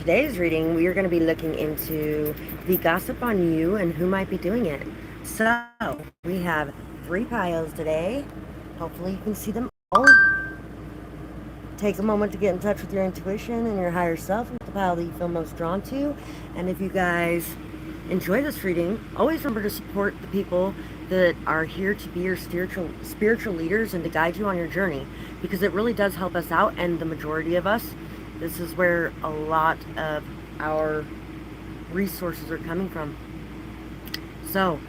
today's reading, we are going to be looking into the gossip on you and who might be doing it. So, we have 3 piles today. Hopefully you can see them all. Take a moment to get in touch with your intuition and your higher self with the pile that you feel most drawn to. And if you guys enjoy this reading, always remember to support the people that are here to be your spiritual leaders and to guide you on your journey, because it really does help us out. And the majority of us, this is where a lot of our resources are coming from. So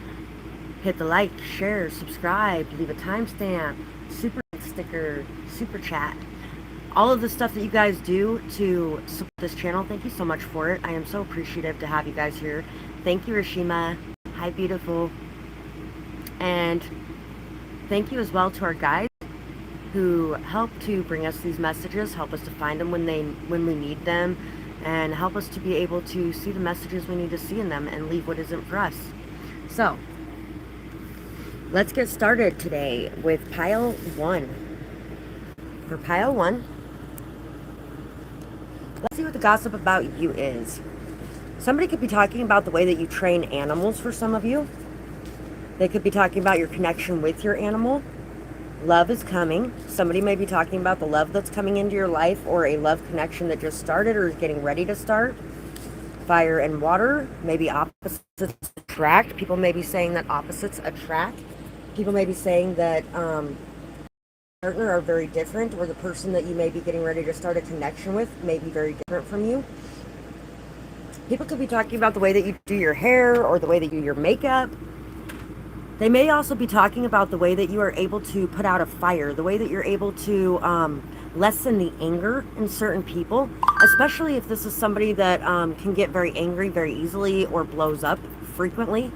hit the like, share, subscribe, leave a timestamp, super sticker, super chat, all of the stuff that you guys do to support this channel. Thank you so much for it. I am so appreciative to have you guys here. Thank you, Rashima. Hi, beautiful. And thank you as well to our guides who help to bring us these messages, help us to find them when we need them, and help us to be able to see the messages we need to see in them and leave what isn't for us. So let's get started today with pile 1. For pile 1, let's see what the gossip about you is. Somebody could be talking about the way that you train animals for some of you. They could be talking about your connection with your animal. Love is coming. Somebody may be talking about the love that's coming into your life, or a love connection that just started or is getting ready to start. Fire and water, maybe opposites attract. People may be saying that opposites attract. People may be saying that partner are very different, or the person that you may be getting ready to start a connection with may be very different from you. People could be talking about the way that you do your hair or the way that you do your makeup. They may also be talking about the way that you are able to put out a fire, the way that you're able to lessen the anger in certain people, especially if this is somebody that can get very angry very easily or blows up frequently.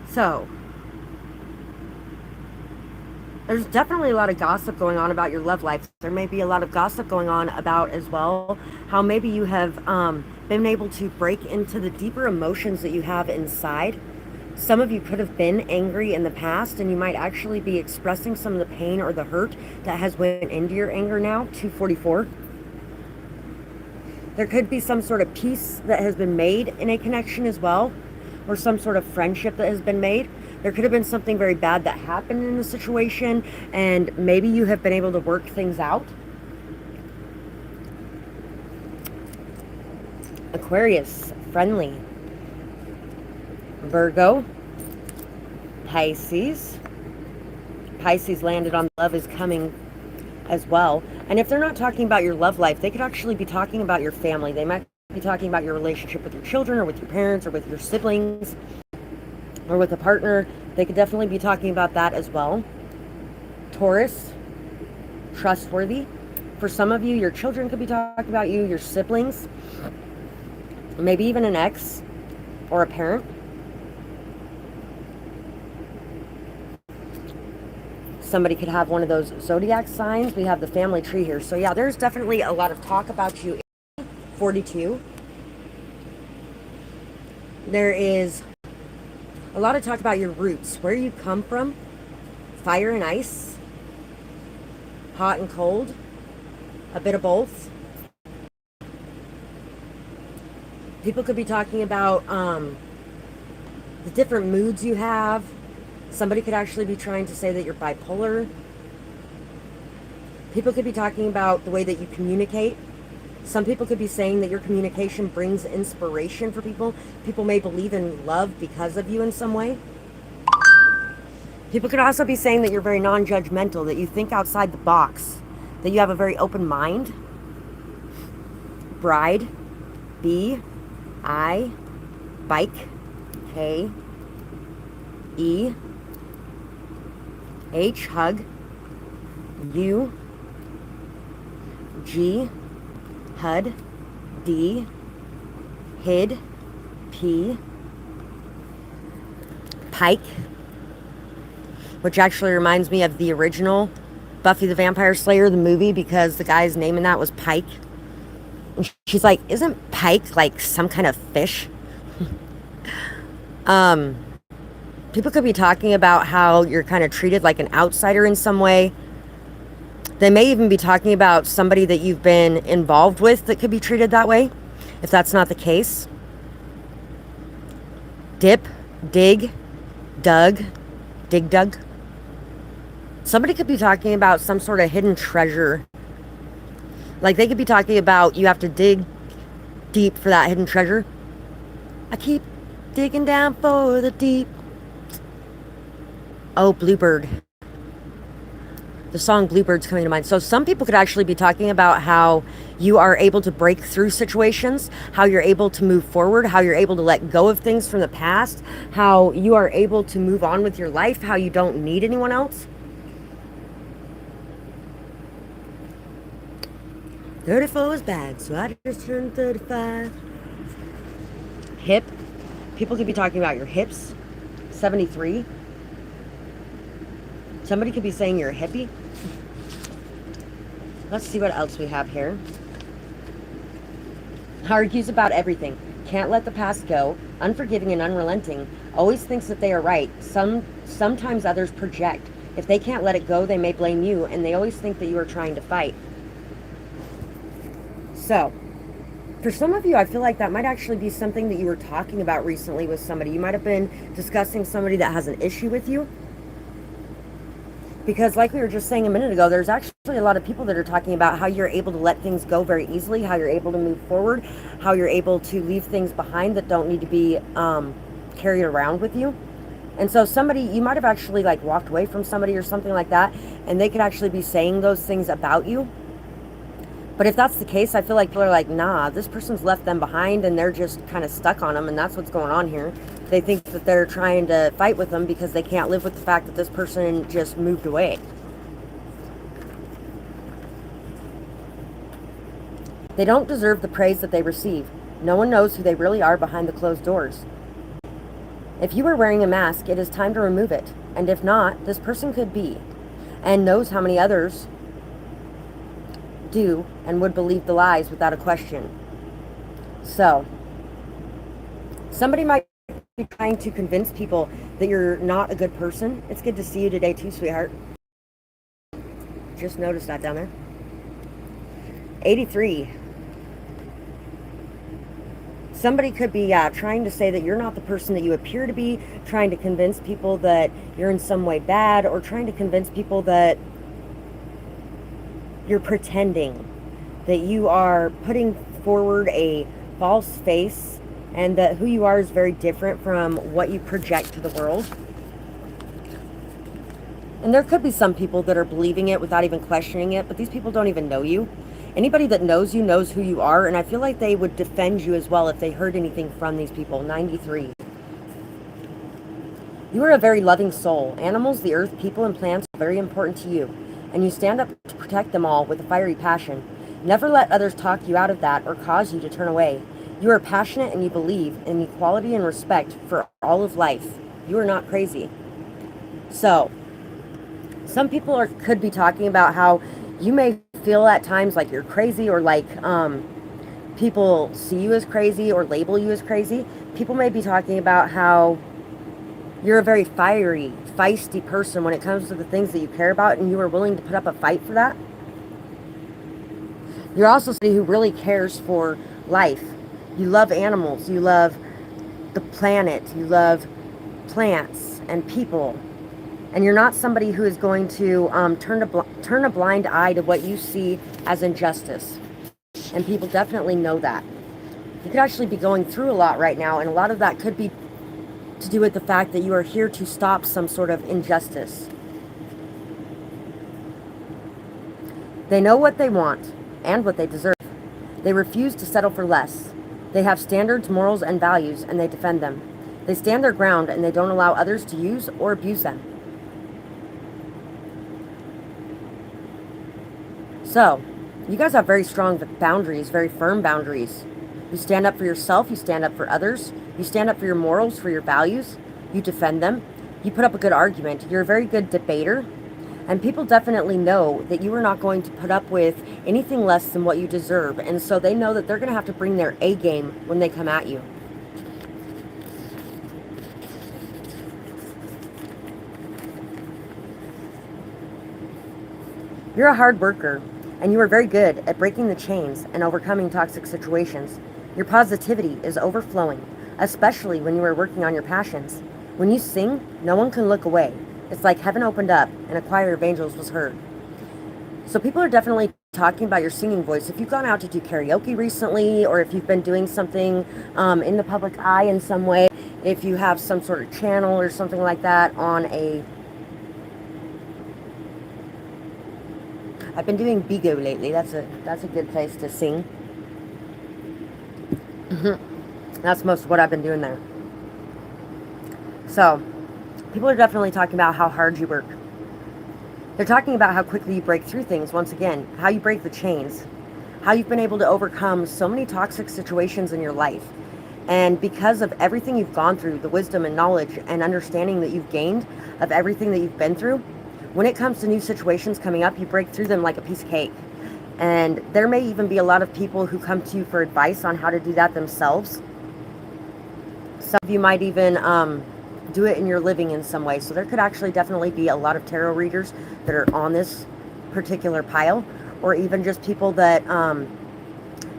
So there's definitely a lot of gossip going on about your love life. There may be a lot of gossip going on about as well how maybe you have been able to break into the deeper emotions that you have inside. Some of you could have been angry in the past, and you might actually be expressing some of the pain or the hurt that has went into your anger now. 244. There could be some sort of peace that has been made in a connection as well, or some sort of friendship that has been made. There could have been something very bad that happened in the situation, and maybe you have been able to work things out. Aquarius, friendly. Virgo, Pisces. Pisces landed on love is coming as well. And if they're not talking about your love life, they could actually be talking about your family. They might be talking about your relationship with your children, or with your parents, or with your siblings, or with a partner. They could definitely be talking about that as well. Taurus, trustworthy. For some of you, your children could be talking about you, your siblings, maybe even an ex or a parent. Somebody could have one of those zodiac signs. We have the family tree here. So yeah, there's definitely a lot of talk about you. 42. There is a lot of talk about your roots, where you come from. Fire and ice, hot and cold, a bit of both. People could be talking about the different moods you have. Somebody could actually be trying to say that you're bipolar. People could be talking about the way that you communicate. Some people could be saying that your communication brings inspiration for people. People may believe in love because of you in some way. People could also be saying that you're very non-judgmental, that you think outside the box, that you have a very open mind. Bride, B, I, bike, K, E, H, hug, U, G, HUD, D, hid, P, pike, which actually reminds me of the original Buffy the Vampire Slayer, the movie, because the guy's name in that was Pike. And She's like, isn't pike like some kind of fish? People could be talking about how you're kind of treated like an outsider in some way. They may even be talking about somebody that you've been involved with that could be treated that way. If that's not the case, dip, dig, dug, dig dug. Somebody could be talking about some sort of hidden treasure. Like they could be talking about you have to dig deep for that hidden treasure. I keep digging down for the deep. Oh, Bluebird. The song Bluebird's coming to mind. So some people could actually be talking about how you are able to break through situations, how you're able to move forward, how you're able to let go of things from the past, how you are able to move on with your life, how you don't need anyone else. 34 is bad, so I just turned 35. Hip. People could be talking about your hips. 73. Somebody could be saying you're a hippie. Let's see what else we have here. Argues about everything. Can't let the past go. Unforgiving and unrelenting. Always thinks that they are right. Sometimes others project. If they can't let it go, they may blame you, and they always think that you are trying to fight. So, for some of you, I feel like that might actually be something that you were talking about recently with somebody. You might have been discussing somebody that has an issue with you. Because like we were just saying a minute ago, there's actually a lot of people that are talking about how you're able to let things go very easily, how you're able to move forward, how you're able to leave things behind that don't need to be carried around with you. And so somebody, you might have actually like walked away from somebody or something like that, and they could actually be saying those things about you. But if that's the case, I feel like people are like, nah, this person's left them behind and they're just kind of stuck on them, and that's what's going on here. They think that they're trying to fight with them because they can't live with the fact that this person just moved away. They don't deserve the praise that they receive. No one knows who they really are behind the closed doors. If you are wearing a mask, it is time to remove it. And if not, this person could be, and knows how many others do and would believe the lies without a question. So, somebody might be trying to convince people that you're not a good person. It's good to see you today too, sweetheart. Just noticed that down there. 83. Somebody could be trying to say that you're not the person that you appear to be, trying to convince people that you're in some way bad, or trying to convince people that you're pretending, that you are putting forward a false face, and that who you are is very different from what you project to the world. And there could be some people that are believing it without even questioning it, but these people don't even know you. Anybody that knows you knows who you are, and I feel like they would defend you as well if they heard anything from these people. 93. You are a very loving soul. Animals, the earth, people, and plants are very important to you, and you stand up to protect them all with a fiery passion. Never let others talk you out of that or cause you to turn away. You are passionate and you believe in equality and respect for all of life. You are not crazy. So, some people could be talking about how you may feel at times like you're crazy, or like people see you as crazy or label you as crazy. People may be talking about how you're a very fiery, feisty person when it comes to the things that you care about, and you are willing to put up a fight for that. You're also somebody who really cares for life. You love animals, you love the planet, you love plants and people. And you're not somebody who is going to turn a blind eye to what you see as injustice. And people definitely know that. You could actually be going through a lot right now, and a lot of that could be to do with the fact that you are here to stop some sort of injustice. They know what they want and what they deserve. They refuse to settle for less. They have standards, morals, and values, and they defend them. They stand their ground, and they don't allow others to use or abuse them. So, you guys have very strong boundaries, very firm boundaries. You stand up for yourself, you stand up for others, you stand up for your morals, for your values, you defend them, you put up a good argument. You're a very good debater. And people definitely know that you are not going to put up with anything less than what you deserve. And so they know that they're going to have to bring their A game when they come at you. You're a hard worker, and you are very good at breaking the chains and overcoming toxic situations. Your positivity is overflowing, especially when you are working on your passions. When you sing, no one can look away. It's like heaven opened up and a choir of angels was heard. So people are definitely talking about your singing voice. If you've gone out to do karaoke recently, or if you've been doing something in the public eye in some way, if you have some sort of channel or something like that on a... I've been doing Bigo lately. That's a good place to sing. That's most of what I've been doing there. So, people are definitely talking about how hard you work. They're talking about how quickly you break through things, once again, how you break the chains, how you've been able to overcome so many toxic situations in your life. And because of everything you've gone through, the wisdom and knowledge and understanding that you've gained of everything that you've been through, when it comes to new situations coming up, you break through them like a piece of cake. And there may even be a lot of people who come to you for advice on how to do that themselves. Some of you might even do it in your living in some way. So there could actually definitely be a lot of tarot readers that are on this particular pile, or even just people that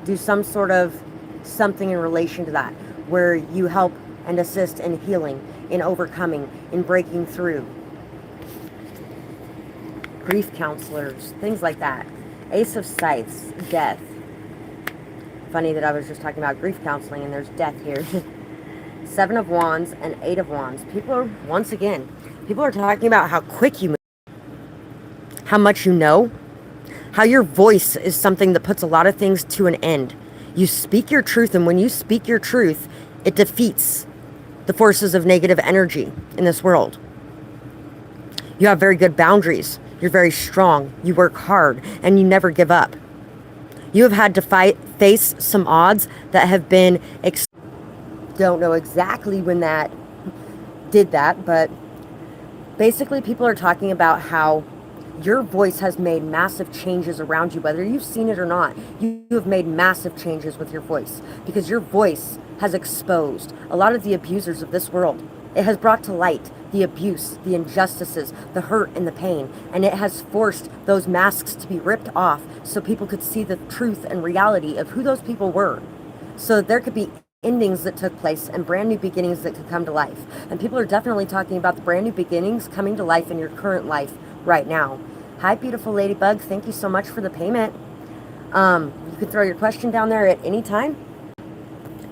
do some sort of something in relation to that, where you help and assist in healing, in overcoming, in breaking through. Grief counselors, things like that. Ace of Scythes, death. Funny that I was just talking about grief counseling and there's death here. Seven of Wands and Eight of Wands. People are, once again, people are talking about how quick you move, how much you know, how your voice is something that puts a lot of things to an end. You speak your truth, and when you speak your truth, it defeats the forces of negative energy in this world. You have very good boundaries. You're very strong. You work hard, and you never give up. You have had to face some odds that have been... Don't know exactly when that did that, but basically people are talking about how your voice has made massive changes around you, whether you've seen it or not. You have made massive changes with your voice, because your voice has exposed a lot of the abusers of this world. It has brought to light the abuse, the injustices, the hurt and the pain, and it has forced those masks to be ripped off so people could see the truth and reality of who those people were. So there could be endings that took place and brand new beginnings that could come to life. And people are definitely talking about the brand new beginnings coming to life in your current life right now. Hi, beautiful ladybug. Thank you so much for the payment. You can throw your question down there at any time,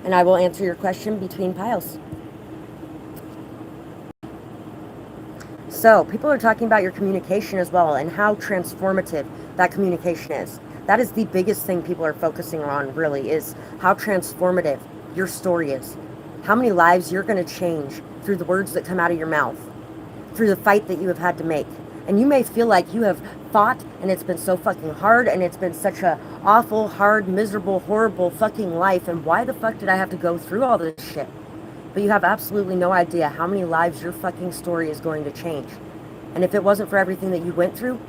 and I will answer your question between piles. So people are talking about your communication as well, and how transformative that communication is. That is the biggest thing people are focusing on, really, is how transformative your story is. How many lives you're going to change through the words that come out of your mouth, through the fight that you have had to make. And you may feel like you have fought and it's been so fucking hard and it's been such a awful, hard, miserable, horrible fucking life, and why the fuck did I have to go through all this shit? But you have absolutely no idea how many lives your fucking story is going to change. And if it wasn't for everything that you went through,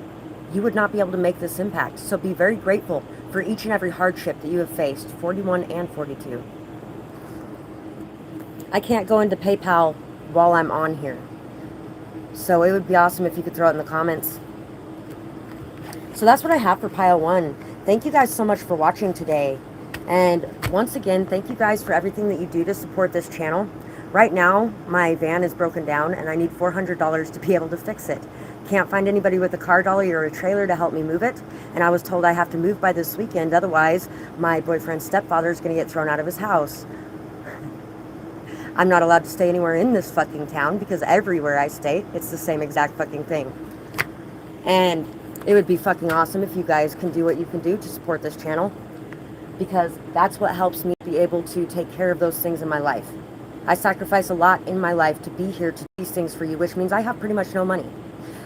you would not be able to make this impact. So be very grateful for each and every hardship that you have faced, 41 and 42. I can't go into PayPal while I'm on here, so it would be awesome if you could throw it in the comments. So that's what I have for pile one. Thank you guys so much for watching today. And once again, thank you guys for everything that you do to support this channel. Right now, my van is broken down and I need $400 to be able to fix it. Can't find anybody with a car dolly or a trailer to help me move it. And I was told I have to move by this weekend, otherwise my boyfriend's stepfather is going to get thrown out of his house. I'm not allowed to stay anywhere in this fucking town, because everywhere I stay, it's the same exact fucking thing. And it would be fucking awesome if you guys can do what you can do to support this channel, because that's what helps me be able to take care of those things in my life. I sacrifice a lot in my life to be here to do these things for you, which means I have pretty much no money.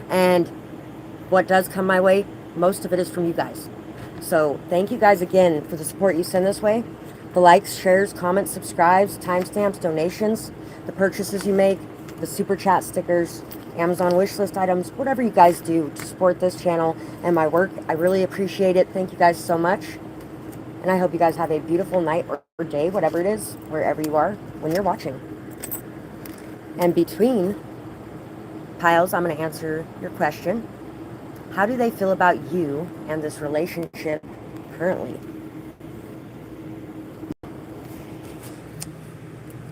And what does come my way, most of it is from you guys. So thank you guys again for the support you send this way. The likes, shares, comments, subscribes, timestamps, donations, the purchases you make. the super chat stickers, Amazon wishlist items, whatever you guys do to support this channel and my work. I really appreciate it. Thank you guys so much. And I hope you guys have a beautiful night or day, whatever it is, wherever you are when you're watching. And between piles, I'm going to answer your question. How do they feel about you and this relationship currently?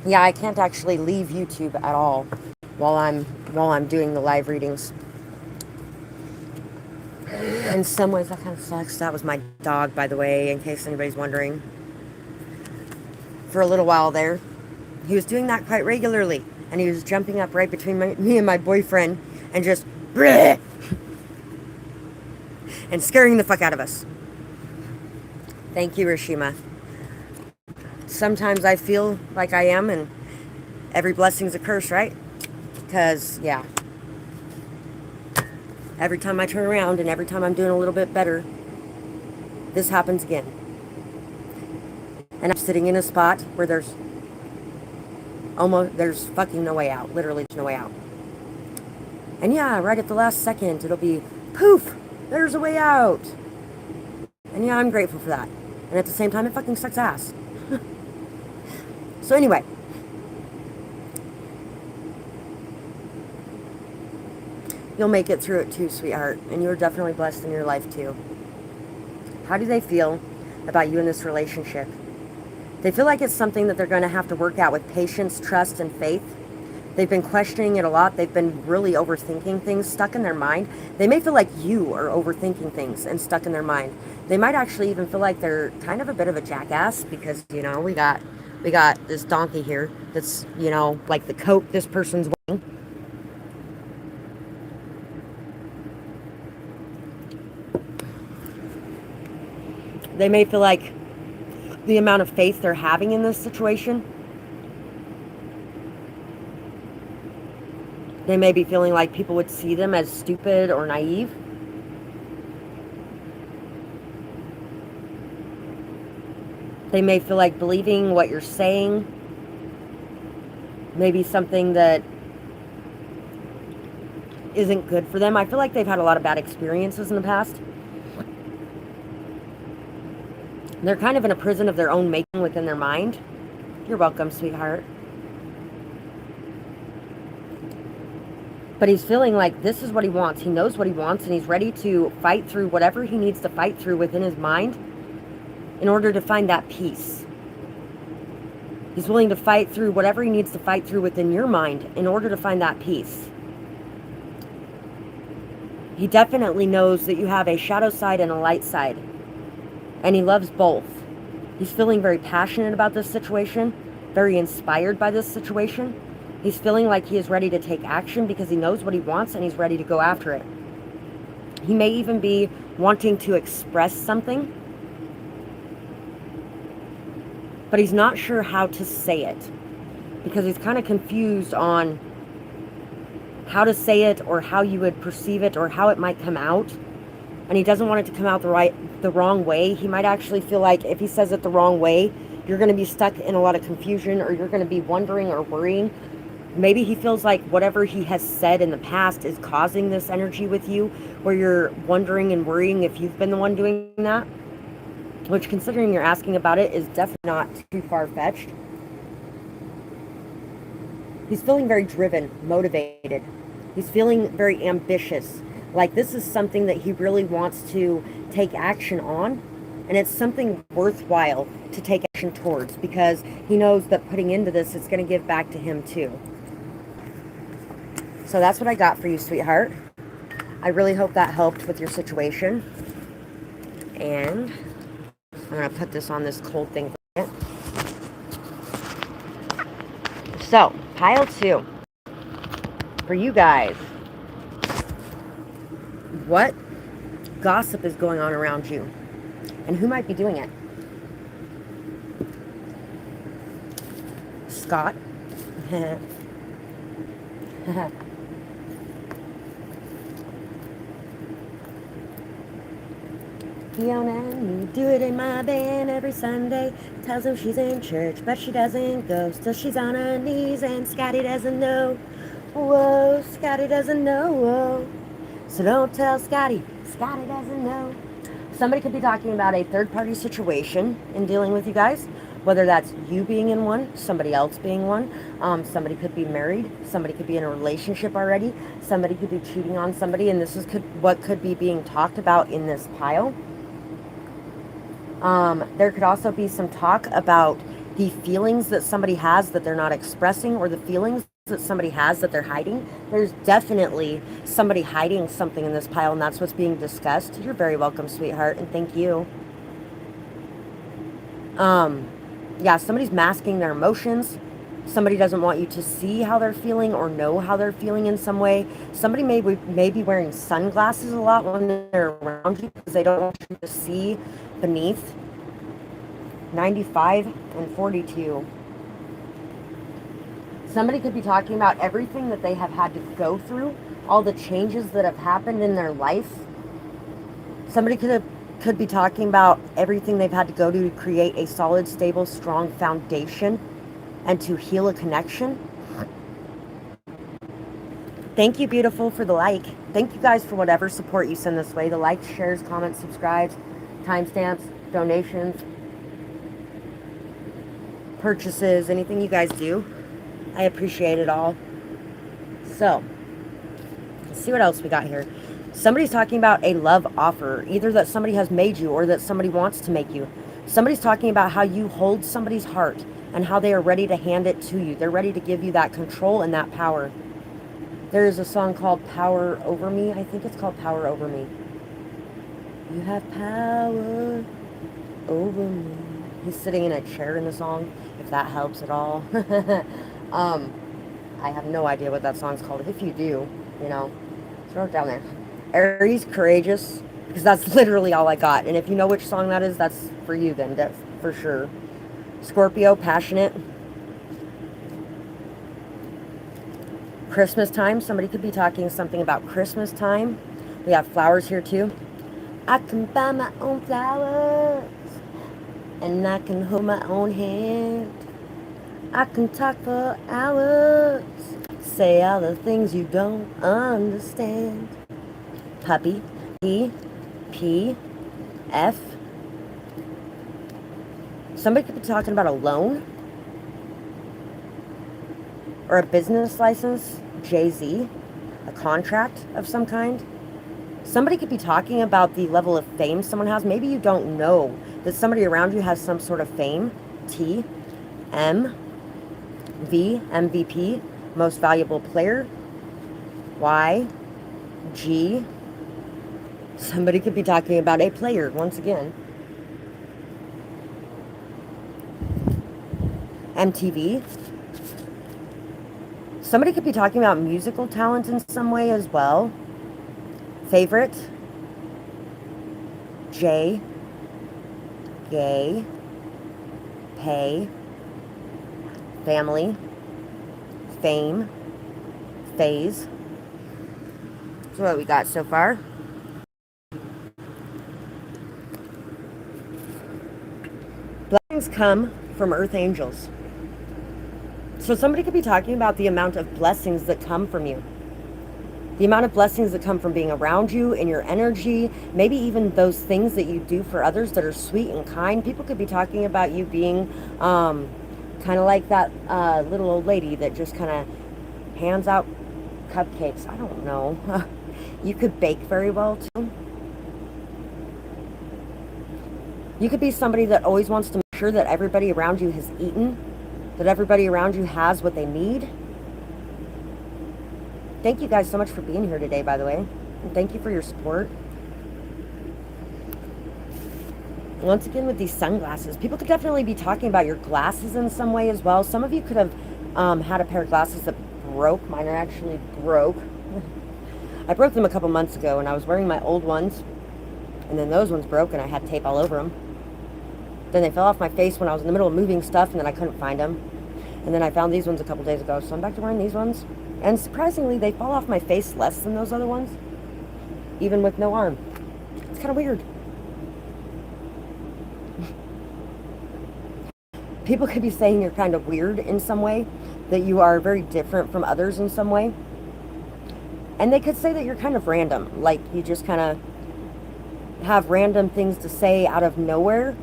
Yeah, I can't actually leave YouTube at all while I'm doing the live readings. In some ways, that kind of sucks. That was my dog, by the way, in case anybody's wondering. For a little while there, he was doing that quite regularly, and he was jumping up right between me and my boyfriend and just bleh, and scaring the fuck out of us. Thank you, Rashima. Sometimes I feel like I am, and every blessing's a curse, right? Because, yeah, every time I turn around and every time I'm doing a little bit better, this happens again. And I'm sitting in a spot where there's fucking no way out. Literally, there's no way out. And yeah, right at the last second, it'll be, poof, there's a way out. And yeah, I'm grateful for that. And at the same time, it fucking sucks ass. So anyway, you'll make it through it too, sweetheart. And you're definitely blessed in your life too. How do they feel about you in this relationship? They feel like it's something that they're going to have to work out with patience, trust, and faith. They've been questioning it a lot. They've been really overthinking things, stuck in their mind. They may feel like you are overthinking things and stuck in their mind. They might actually even feel like they're kind of a bit of a jackass because, you know, we got this donkey here that's, you know, like the coat this person's wearing. They may feel like the amount of faith they're having in this situation, they may be feeling like people would see them as stupid or naive. They may feel like believing what you're saying may be something that isn't good for them. I feel like they've had a lot of bad experiences in the past. They're kind of in a prison of their own making within their mind. You're welcome, sweetheart. But he's feeling like this is what he wants. He knows what he wants, and he's ready to fight through whatever he needs to fight through within his mind in order to find that peace. He's willing to fight through whatever he needs to fight through within your mind in order to find that peace. He definitely knows that you have a shadow side and a light side. And he loves both. He's feeling very passionate about this situation, very inspired by this situation. He's feeling like he is ready to take action because he knows what he wants and he's ready to go after it. He may even be wanting to express something, but he's not sure how to say it because he's kind of confused on how to say it or how you would perceive it or how it might come out. And he doesn't want it to come out the wrong way. He might actually feel like if he says it the wrong way, you're going to be stuck in a lot of confusion, or you're going to be wondering or worrying. Maybe he feels like whatever he has said in the past is causing this energy with you, where you're wondering and worrying if you've been the one doing that, which, considering you're asking about it, is definitely not too far-fetched. He's feeling very driven, motivated. He's feeling very ambitious. Like this is something that he really wants to take action on, and it's something worthwhile to take action towards because he knows that putting into this is going to give back to him too. So that's what I got for you, sweetheart. I really hope that helped with your situation. And I'm going to put this on this cold thing for a minute. So, pile 2. For you guys. What gossip is going on around you? And who might be doing it? Scott. Fiona and me do it in my band every Sunday. Tells him she's in church, but she doesn't go. Still she's on her knees and Scotty doesn't know. Whoa, Scotty doesn't know. Whoa. So don't tell Scotty. Scotty doesn't know. Somebody could be talking about a third-party situation in dealing with you guys, whether that's you being in one, somebody else being one. Somebody could be married. Somebody could be in a relationship already. Somebody could be cheating on somebody, and this is what could be being talked about in this pile. There could also be some talk about the feelings that somebody has that they're not expressing, or the feelings that somebody has that they're hiding. There's definitely somebody hiding something in this pile, and that's what's being discussed. You're very welcome, sweetheart, and thank you. Yeah, somebody's masking their emotions. Somebody doesn't want you to see how they're feeling or know how they're feeling in some way. Somebody may be wearing sunglasses a lot when they're around you because they don't want you to see beneath. 95 and 42. Somebody could be talking about everything that they have had to go through, all the changes that have happened in their life. Somebody could be talking about everything they've had to go to create a solid, stable, strong foundation and to heal a connection. Thank you, beautiful, for the like. Thank you guys for whatever support you send this way. The likes, shares, comments, subscribes, timestamps, donations, purchases, anything you guys do. I appreciate it all. So, let's see what else we got here. Somebody's talking about a love offer, either that somebody has made you or that somebody wants to make you. Somebody's talking about how you hold somebody's heart and how they are ready to hand it to you. They're ready to give you that control and that power. There is a song called Power Over Me. I think it's called Power Over Me. You have power over me. He's sitting in a chair in the song, if that helps at all. I have no idea what that song's called. If you do, throw it down there. Aries, courageous, because that's literally all I got. And if you know which song that is, that's for you then, that's for sure. Scorpio, passionate. Christmas time, somebody could be talking something about Christmas time. We have flowers here too. I can buy my own flowers, and I can hold my own hand. I can talk for hours, say all the things you don't understand. Puppy, P, F. Somebody could be talking about a loan or a business license, JZ, a contract of some kind. Somebody could be talking about the level of fame someone has. Maybe you don't know that somebody around you has some sort of fame. T, M, V, MVP, most valuable player. Y, G. Somebody could be talking about a player once again. MTV. Somebody could be talking about musical talent in some way as well. Favorite. J. Gay. Pay. Family. Fame. Phase. That's what we got so far. Blessings come from earth angels. So somebody could be talking about the amount of blessings that come from you. The amount of blessings that come from being around you and your energy, maybe even those things that you do for others that are sweet and kind. People could be talking about you being kind of like that little old lady that just kind of hands out cupcakes. I don't know. You could bake very well too. You could be somebody that always wants to make sure that everybody around you has eaten, that everybody around you has what they need. Thank you guys so much for being here today, by the way. And thank you for your support. Once again, with these sunglasses, people could definitely be talking about your glasses in some way as well. Some of you could have had a pair of glasses that broke. Mine are actually broke. I broke them a couple months ago, and I was wearing my old ones. And then those ones broke, and I had tape all over them. Then they fell off my face when I was in the middle of moving stuff, and then I couldn't find them. And then I found these ones a couple days ago, so I'm back to wearing these ones. And surprisingly, they fall off my face less than those other ones, even with no arm. It's kind of weird. People could be saying you're kind of weird in some way, that you are very different from others in some way. And they could say that you're kind of random, like you just kind of have random things to say out of nowhere.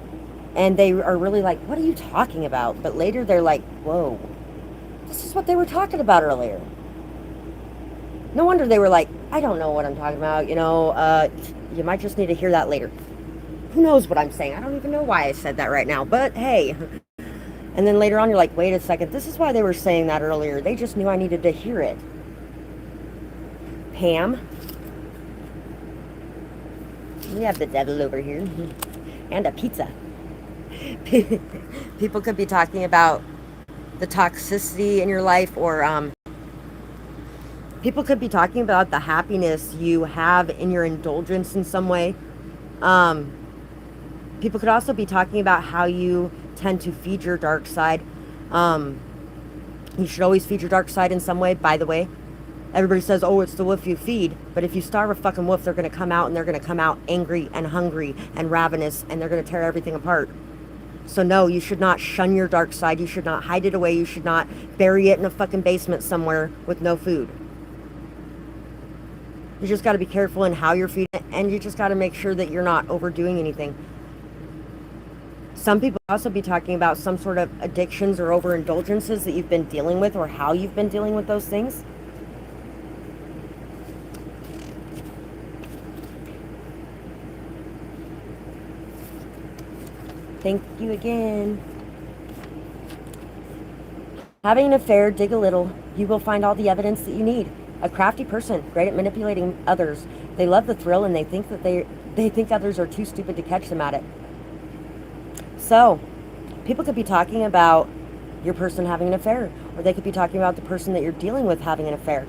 And they are really like, what are you talking about? But later they're like, whoa, this is what they were talking about earlier. No wonder they were like, I don't know what I'm talking about. You might just need to hear that later. Who knows what I'm saying? I don't even know why I said that right now. But hey. And then later on you're like, wait a second. This is why they were saying that earlier. They just knew I needed to hear it. Pam. We have the devil over here. And a pizza. People could be talking about the toxicity in your life, or people could be talking about the happiness you have in your indulgence in some way. People could also be talking about how you tend to feed your dark side. You should always feed your dark side in some way, by the way. Everybody says, oh, it's the wolf you feed. But if you starve a fucking wolf, they're going to come out, and they're going to come out angry and hungry and ravenous, and they're going to tear everything apart. So no, you should not shun your dark side. You should not hide it away. You should not bury it in a fucking basement somewhere with no food. You just got to be careful in how you're feeding it, and you just got to make sure that you're not overdoing anything. Some people also be talking about some sort of addictions or overindulgences that you've been dealing with, or how you've been dealing with those things. Thank you again. Having an affair, dig a little. You will find all the evidence that you need. A crafty person, great at manipulating others. They love the thrill, and they think that they think others are too stupid to catch them at it. So, people could be talking about your person having an affair, or they could be talking about the person that you're dealing with having an affair.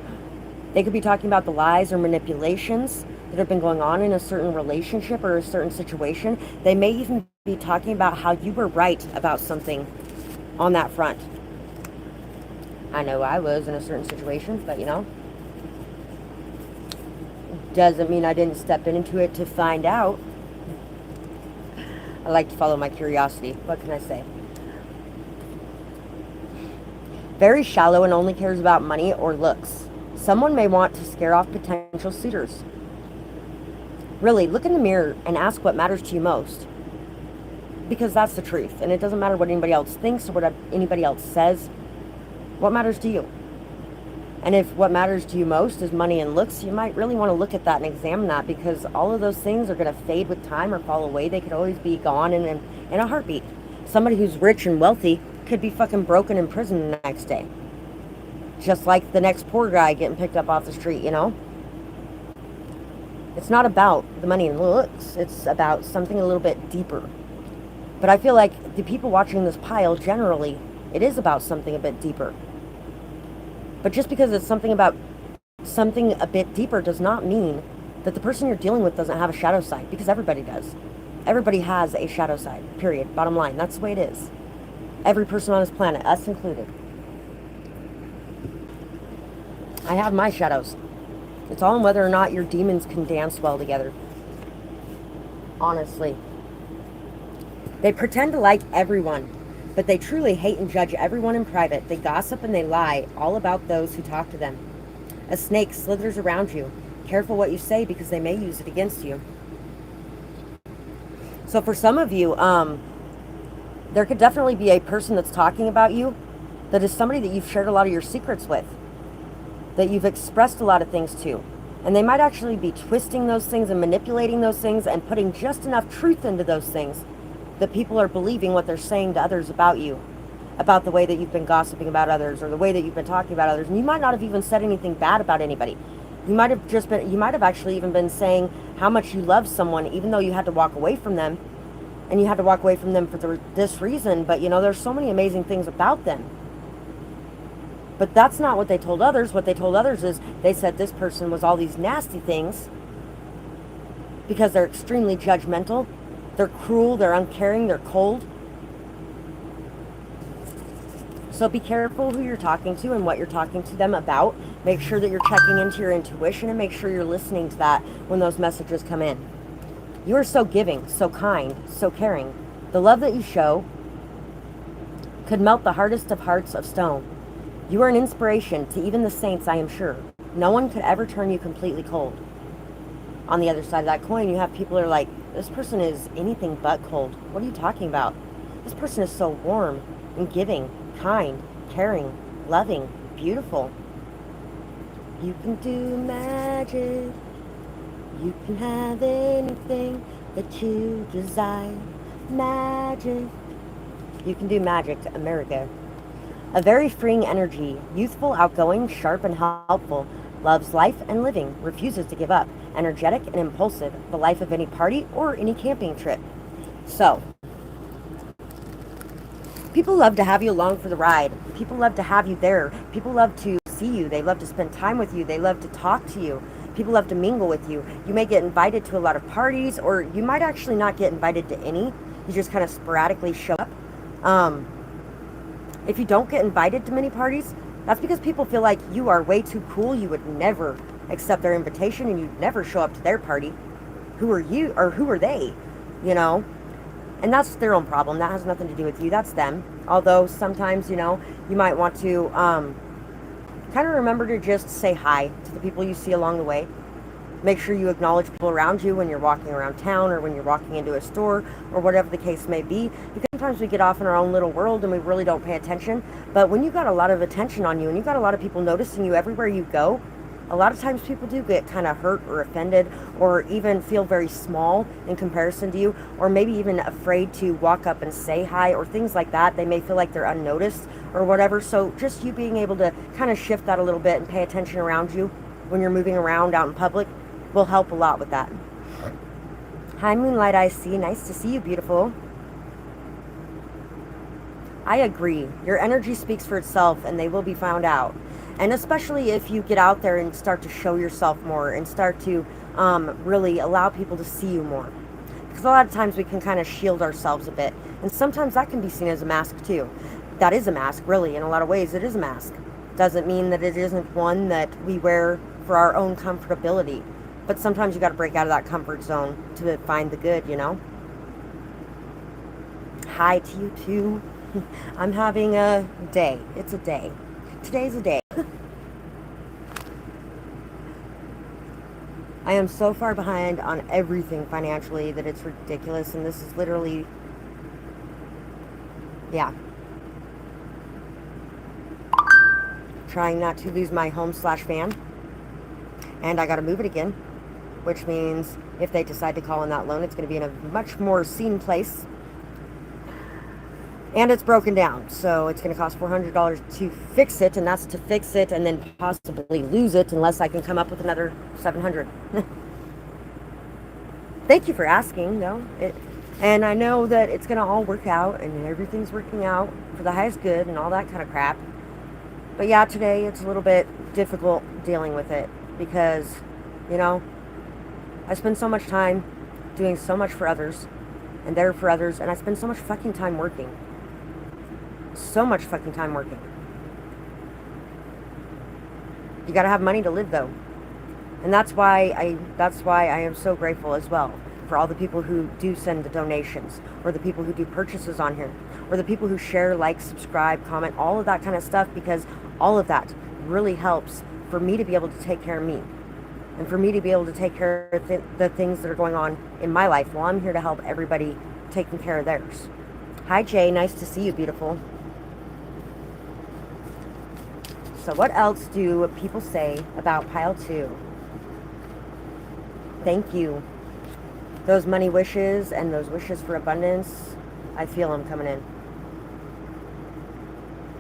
They could be talking about the lies or manipulations that have been going on in a certain relationship or a certain situation. They may even be talking about how you were right about something on that front. I know I was in a certain situation, but doesn't mean I didn't step into it to find out. I like to follow my curiosity. What can I say? Very shallow and only cares about money or looks. Someone may want to scare off potential suitors. Really, look in the mirror and ask what matters to you most. Because that's the truth. And it doesn't matter what anybody else thinks or what anybody else says. What matters to you? And if what matters to you most is money and looks, you might really want to look at that and examine that, because all of those things are going to fade with time or fall away. They could always be gone in a heartbeat. Somebody who's rich and wealthy could be fucking broken in prison the next day. Just like the next poor guy getting picked up off the street, It's not about the money and looks. It's about something a little bit deeper. But I feel like the people watching this pile, generally, it is about something a bit deeper. But just because it's something a bit deeper does not mean that the person you're dealing with doesn't have a shadow side, because everybody does. Everybody has a shadow side, period. Bottom line. That's the way it is. Every person on this planet, us included. I have my shadows. It's all in whether or not your demons can dance well together. Honestly. They pretend to like everyone, but they truly hate and judge everyone in private. They gossip and they lie all about those who talk to them. A snake slithers around you. Careful what you say, because they may use it against you. So for some of you, there could definitely be a person that's talking about you that is somebody that you've shared a lot of your secrets with, that you've expressed a lot of things to. And they might actually be twisting those things and manipulating those things and putting just enough truth into those things that people are believing what they're saying to others about you, about the way that you've been gossiping about others, or the way that you've been talking about others. And you might not have even said anything bad about anybody. You might have actually even been saying how much you love someone, even though you had to walk away from them, and you had to walk away from them for this reason. But there's so many amazing things about them. But that's not what they told others. What they told others is they said this person was all these nasty things because they're extremely judgmental. They're cruel, they're uncaring, they're cold. So be careful who you're talking to and what you're talking to them about. Make sure that you're checking into your intuition, and make sure you're listening to that when those messages come in. You are so giving, so kind, so caring. The love that you show could melt the hardest of hearts of stone. You are an inspiration to even the saints, I am sure. No one could ever turn you completely cold. On the other side of that coin, you have people who are like, this person is anything but cold. What are you talking about? This person is so warm and giving, kind, caring, loving, beautiful. You can do magic. You can have anything that you desire. Magic. You can do magic, America. A very freeing energy, youthful, outgoing, sharp, and helpful, loves life and living, refuses to give up, energetic and impulsive, the life of any party or any camping trip. So, people love to have you along for the ride. People love to have you there. People love to see you. They love to spend time with you. They love to talk to you. People love to mingle with you. You may get invited to a lot of parties, or you might actually not get invited to any. You just kind of sporadically show up. If you don't get invited to many parties, that's because people feel like you are way too cool. You would never accept their invitation and you'd never show up to their party. Who are you, or who are they? You know? And that's their own problem. That has nothing to do with you. That's them. Although sometimes, you know, you might want to kind of remember to just say hi to the people you see along the way. Make sure you acknowledge people around you when you're walking around town or when you're walking into a store or whatever the case may be. Because sometimes we get off in our own little world and we really don't pay attention. But when you got a lot of attention on you and you got a lot of people noticing you everywhere you go, a lot of times people do get kind of hurt or offended or even feel very small in comparison to you, or maybe even afraid to walk up and say hi or things like that. They may feel like they're unnoticed or whatever. So just you being able to kind of shift that a little bit and pay attention around you when you're moving around out in public will help a lot with that. Hi, Moonlight I See. Nice to see you, beautiful. I agree. Your energy speaks for itself and they will be found out. And especially if you get out there and start to show yourself more and start to really allow people to see you more. Because a lot of times we can kind of shield ourselves a bit. And sometimes that can be seen as a mask too. That is a mask, really. In a lot of ways, it is a mask. Doesn't mean that it isn't one that we wear for our own comfortability. But sometimes you got to break out of that comfort zone to find the good, you know? Hi to you too. I'm having a day. It's a day. Today's a day. I am so far behind on everything financially that it's ridiculous, and this is literally, yeah. Trying not to lose my home/van, and I got to move it again, which means if they decide to call in that loan, it's going to be in a much more seen place. And it's broken down, so it's going to cost $400 to fix it, and that's to fix it and then possibly lose it unless I can come up with another $700. Thank you for asking, though. And I know that it's going to all work out, and everything's working out for the highest good and all that kind of crap. But yeah, today it's a little bit difficult dealing with it because, you know, I spend so much time doing so much for others and there for others, and I spend so much fucking time working. So much fucking time working. You gotta have money to live, though. And that's why I am so grateful as well for all the people who do send the donations, or the people who do purchases on here, or the people who share, like, subscribe, comment, all of that kind of stuff, because all of that really helps for me to be able to take care of me, and for me to be able to take care of the things that are going on in my life while I'm here to help everybody taking care of theirs. Hi, Jay. Nice to see you, beautiful. So what else do people say about pile 2? Thank you. Those money wishes and those wishes for abundance, I feel them coming in.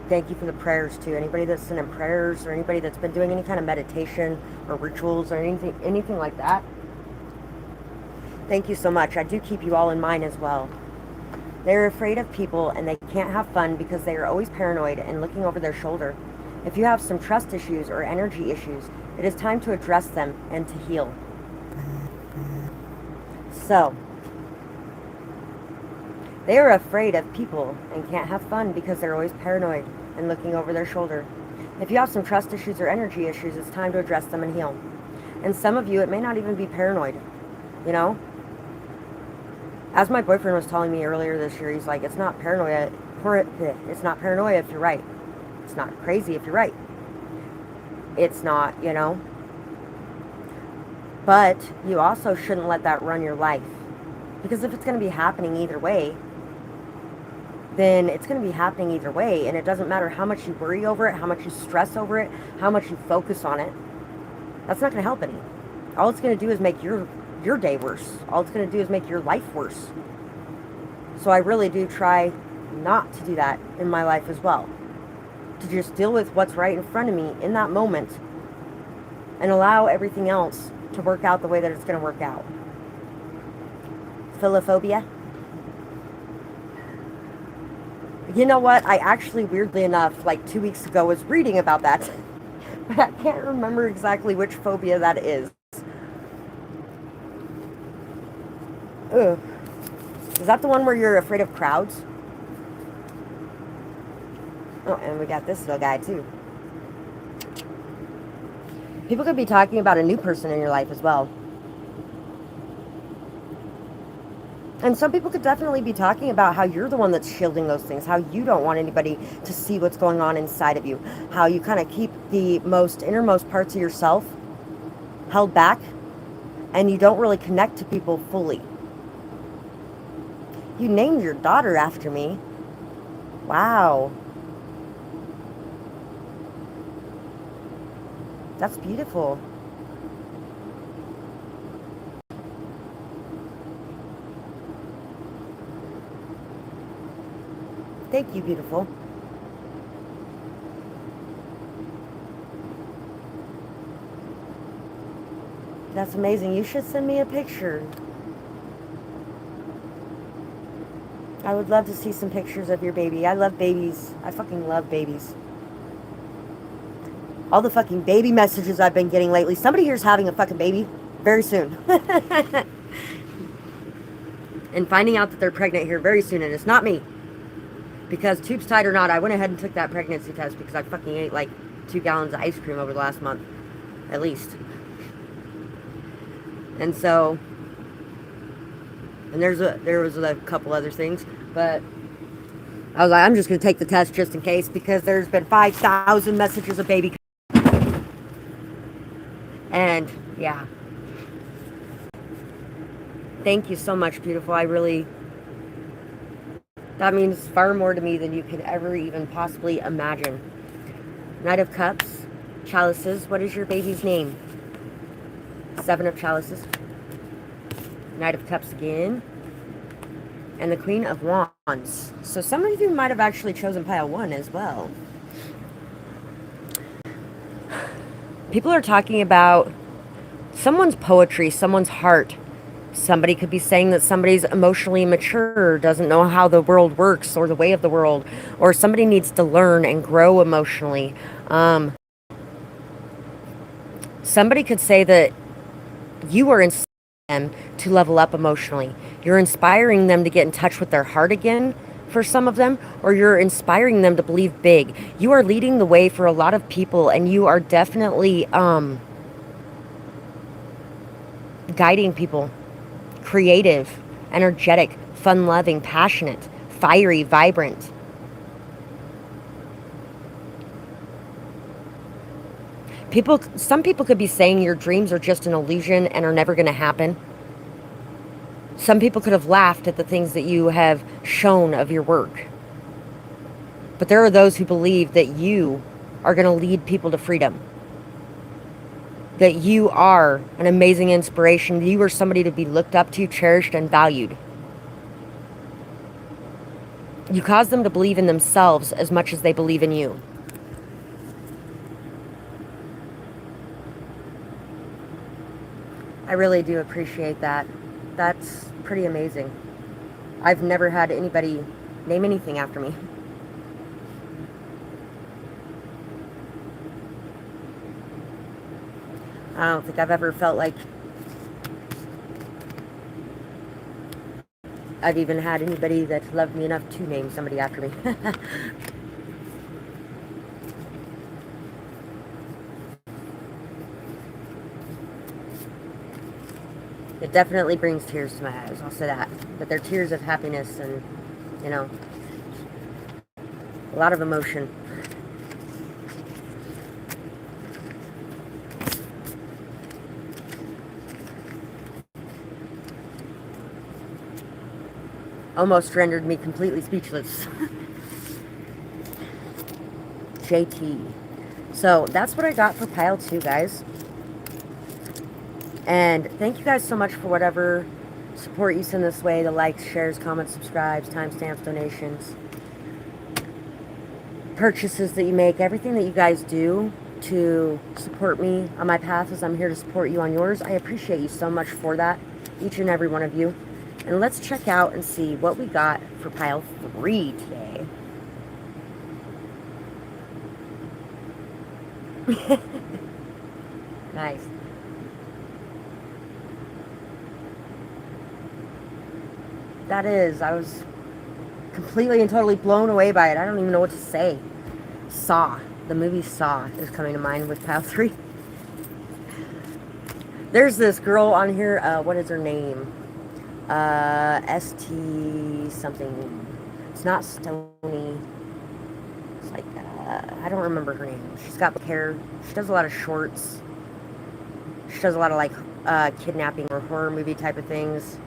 Thank you for the prayers too. Anybody that's sending prayers, or anybody that's been doing any kind of meditation or rituals or anything like that, thank you so much. I do keep you all in mind as well. They're afraid of people and they can't have fun because they are always paranoid and looking over their shoulder. If you have some trust issues or energy issues, it is time to address them and to heal. So, they are afraid of people and can't have fun because they're always paranoid and looking over their shoulder. If you have some trust issues or energy issues, it's time to address them and heal. And some of you, it may not even be paranoid, you know? As my boyfriend was telling me earlier this year, he's like, it's not paranoia, it's not paranoia if you're right. It's not crazy if you're right. It's not, you know. But you also shouldn't let that run your life. Because if it's going to be happening either way, then it's going to be happening either way. And it doesn't matter how much you worry over it, how much you stress over it, how much you focus on it. That's not going to help any. All it's going to do is make your day worse. All it's going to do is make your life worse. So I really do try not to do that in my life as well. To just deal with what's right in front of me in that moment and allow everything else to work out the way that it's going to work out. Philophobia. You know what? I actually, weirdly enough, like 2 weeks ago was reading about that. But I can't remember exactly which phobia that is. Ugh. Is that the one where you're afraid of crowds? Oh, and we got this little guy too. People could be talking about a new person in your life as well. And some people could definitely be talking about how you're the one that's shielding those things, how you don't want anybody to see what's going on inside of you, how you kind of keep the innermost parts of yourself held back, and you don't really connect to people fully. You named your daughter after me. Wow. That's beautiful. Thank you, beautiful. That's amazing. You should send me a picture. I would love to see some pictures of your baby. I love babies. I fucking love babies. All the fucking baby messages I've been getting lately. Somebody here's having a fucking baby very soon. And finding out that they're pregnant here very soon, and it's not me. Because tubes tied or not, I went ahead and took that pregnancy test because I fucking ate like 2 gallons of ice cream over the last month. At least. And so, and there was a couple other things, but I was like, I'm just going to take the test just in case, because there's been 5,000 messages of baby. And yeah, thank you so much, beautiful. That means far more to me than you could ever even possibly imagine. Knight of Cups, Chalices. What is your baby's name? 7 of Chalices. Knight of Cups again. And the Queen of Wands. So some of you might have actually chosen pile 1 as well. People are talking about someone's poetry, someone's heart. Somebody could be saying that somebody's emotionally immature, doesn't know how the world works or the way of the world, or somebody needs to learn and grow emotionally. Somebody could say that you are inspiring them to level up emotionally. You're inspiring them to get in touch with their heart again for some of them, or you're inspiring them to believe big. You are leading the way for a lot of people, and you are definitely guiding people. Creative, energetic, fun-loving, passionate, fiery, vibrant. Some people could be saying your dreams are just an illusion and are never going to happen. Some people could have laughed at the things that you have shown of your work. But there are those who believe that you are going to lead people to freedom. That you are an amazing inspiration. You are somebody to be looked up to, cherished, and valued. You cause them to believe in themselves as much as they believe in you. I really do appreciate that. That's pretty amazing. I've never had anybody name anything after me. I don't think I've ever felt like I've even had anybody that loved me enough to name somebody after me. It definitely brings tears to my eyes, I'll say that. But they're tears of happiness and, you know, A lot of emotion. Almost rendered me completely speechless. JT. So that's what I got for pile 2, guys. And thank you guys so much for whatever support you send this way. The likes, shares, comments, subscribes, timestamps, donations, purchases that you make. Everything that you guys do to support me on my path as I'm here to support you on yours. I appreciate you so much for that. Each and every one of you. And let's check out and see what we got for pile 3 today. Nice. That is, I was completely and totally blown away by it. I don't even know what to say. Saw. The movie Saw is coming to mind with pile 3. There's this girl on here, what is her name? Esty something. It's not Stony. It's like, I don't remember her name. She's got hair. She does a lot of shorts. She does a lot of like kidnapping or horror movie type of things.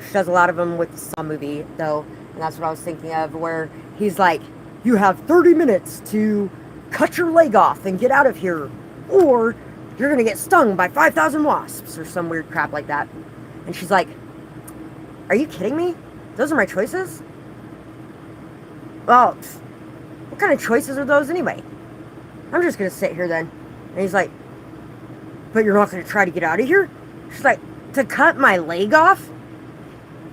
She does a lot of them with the Saw movie, though, and that's what I was thinking of, where he's like, you have 30 minutes to cut your leg off and get out of here, or you're going to get stung by 5,000 wasps, or some weird crap like that. And she's like, are you kidding me? Those are my choices? Well, what kind of choices are those anyway? I'm just going to sit here then. And he's like, but you're not going to try to get out of here? She's like, to cut my leg off?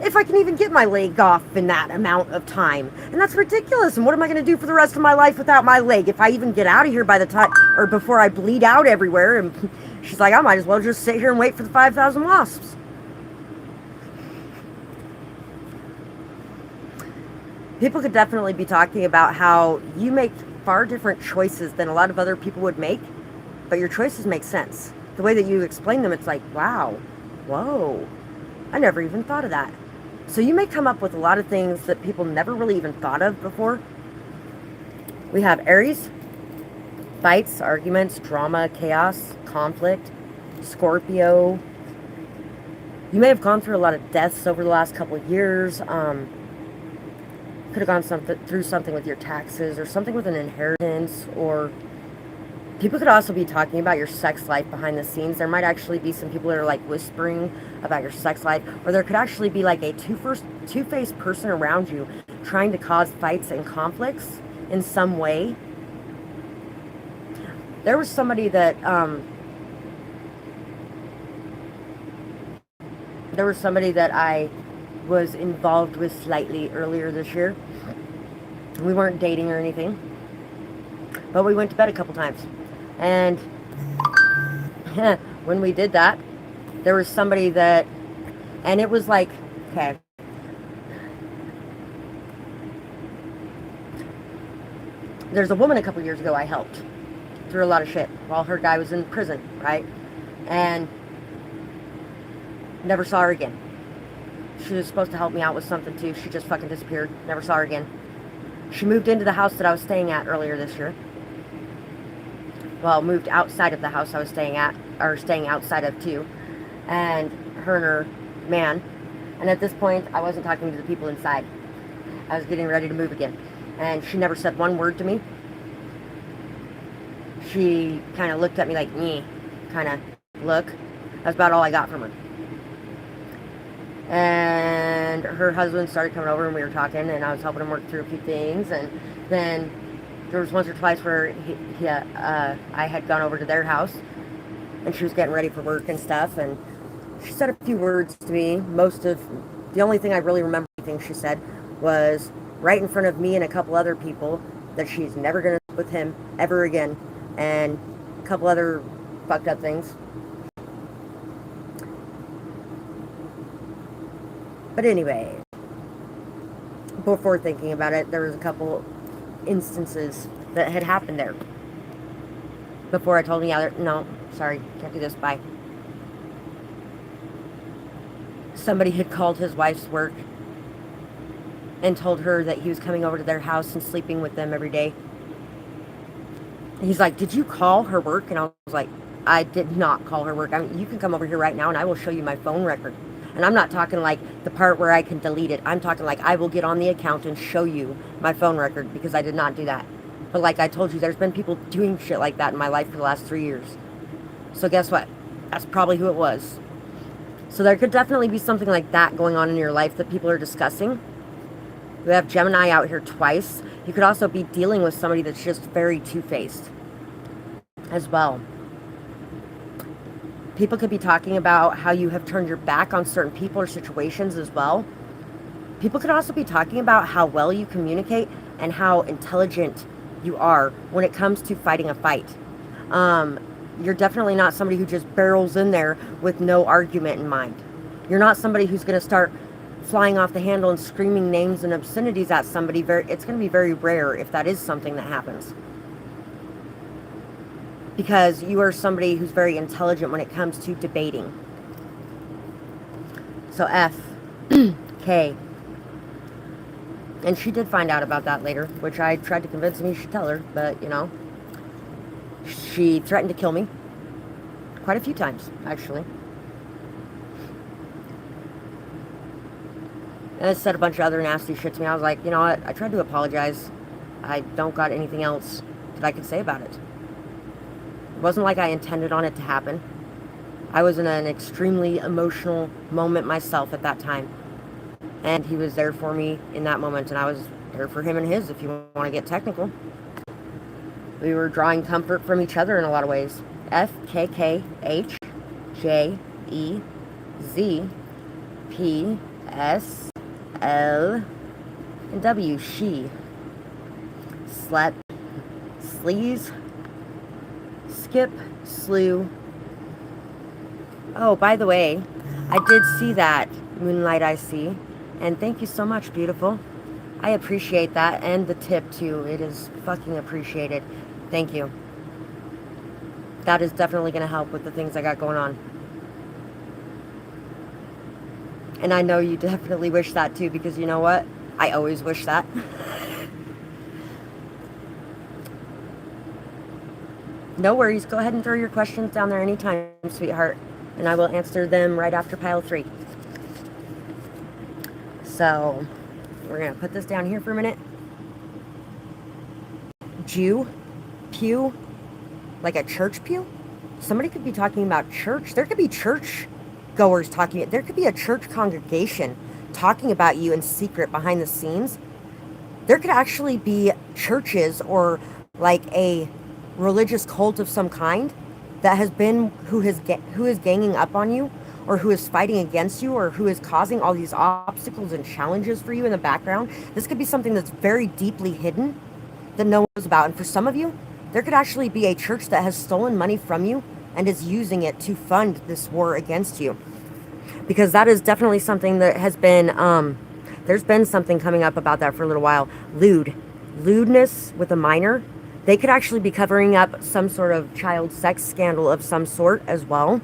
If I can even get my leg off in that amount of time. And that's ridiculous. And what am I going to do for the rest of my life without my leg? If I even get out of here by the time, or before I bleed out everywhere. And she's like, I might as well just sit here and wait for the 5,000 wasps. People could definitely be talking about how you make far different choices than a lot of other people would make. But your choices make sense. The way that you explain them, it's like, wow, whoa, I never even thought of that. So you may come up with a lot of things that people never really even thought of before. We have Aries, fights, arguments, drama, chaos, conflict. Scorpio, you may have gone through a lot of deaths over the last couple of years. Could have gone through something with your taxes or something with an inheritance, or people could also be talking about your sex life behind the scenes. There might actually be some people that are like whispering about your sex life, or there could actually be like a two-faced person around you trying to cause fights and conflicts in some way. There was somebody that I was involved with slightly earlier this year. We weren't dating or anything, but we went to bed a couple times. And when we did that, there was somebody that, and it was like, okay, there's a woman a couple years ago I helped through a lot of shit while her guy was in prison, right? And never saw her again. She was supposed to help me out with something too. She just fucking disappeared. Never saw her again. She moved into the house that I was staying at earlier this year. Well, moved outside of the house I was staying at, or staying outside of too. And her and her man. And at this point, I wasn't talking to the people inside. I was getting ready to move again. And she never said one word to me. She kind of looked at me like, me, kind of look. That's about all I got from her. And her husband started coming over and we were talking, and I was helping him work through a few things. And then there was once or twice where I had gone over to their house and she was getting ready for work and stuff, and she said a few words to me. The only thing I really remember she said was right in front of me and a couple other people that she's never going to sleep with him ever again, and a couple other fucked up things. But anyway, before thinking about it, there was a couple instances that had happened there. Before I told me, no, sorry, can't do this, bye. Somebody had called his wife's work and told her that he was coming over to their house and sleeping with them every day. He's like, did you call her work? And I was like, I did not call her work. I mean, you can come over here right now and I will show you my phone record. And I'm not talking like the part where I can delete it. I'm talking like I will get on the account and show you my phone record, because I did not do that. But like I told you, there's been people doing shit like that in my life for the last 3 years. So guess what? That's probably who it was. So there could definitely be something like that going on in your life that people are discussing. We have Gemini out here twice. You could also be dealing with somebody that's just very two-faced as well. People could be talking about how you have turned your back on certain people or situations as well. People could also be talking about how well you communicate and how intelligent you are when it comes to fighting a fight. You're definitely not somebody who just barrels in there with no argument in mind. You're not somebody who's going to start flying off the handle and screaming names and obscenities at somebody. It's going to be very rare if that is something that happens. Because you are somebody who's very intelligent when it comes to debating. So F, K. And she did find out about that later, which I tried to convince me she should tell her, but you know, she threatened to kill me quite a few times, actually. And it said a bunch of other nasty shit to me. I was like, you know what? I tried to apologize. I don't got anything else that I could say about it. It wasn't like I intended on it to happen. I was in an extremely emotional moment myself at that time. And he was there for me in that moment, and I was there for him and his, if you want to get technical. We were drawing comfort from each other in a lot of ways. F, K, K, H, J, E, Z, P, S, L, and W. She. Slut. Sleaze. Skip. Slew. Oh, by the way, I did see that Moonlight I See. And thank you so much, beautiful. I appreciate that. And the tip, too. It is fucking appreciated. Thank you. That is definitely going to help with the things I got going on. And I know you definitely wish that, too, because you know what? I always wish that. No worries. Go ahead and throw your questions down there anytime, sweetheart. And I will answer them right after pile 3. So, we're going to put this down here for a minute. Jew, pew, like a church pew. Somebody could be talking about church. There could be church goers talking. There could be a church congregation talking about you in secret behind the scenes. There could actually be churches or like a religious cult of some kind that has been who is ganging up on you, or who is fighting against you, or who is causing all these obstacles and challenges for you in the background. This could be something that's very deeply hidden that no one knows about. And for some of you, there could actually be a church that has stolen money from you and is using it to fund this war against you. Because that is definitely something that has been, there's been something coming up about that for a little while. Lewdness with a minor. They could actually be covering up some sort of child sex scandal of some sort as well.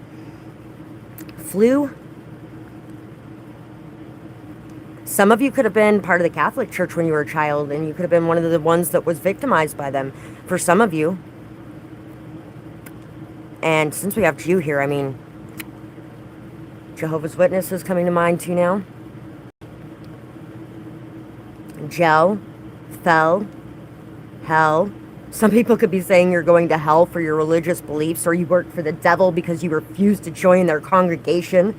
Flu. Some of you could have been part of the Catholic Church when you were a child, and you could have been one of the ones that was victimized by them. For some of you. And since we have Jew here, I mean, Jehovah's Witness is coming to mind too now. Gel, fell, hell. Some people could be saying you're going to hell for your religious beliefs, or you work for the devil because you refuse to join their congregation,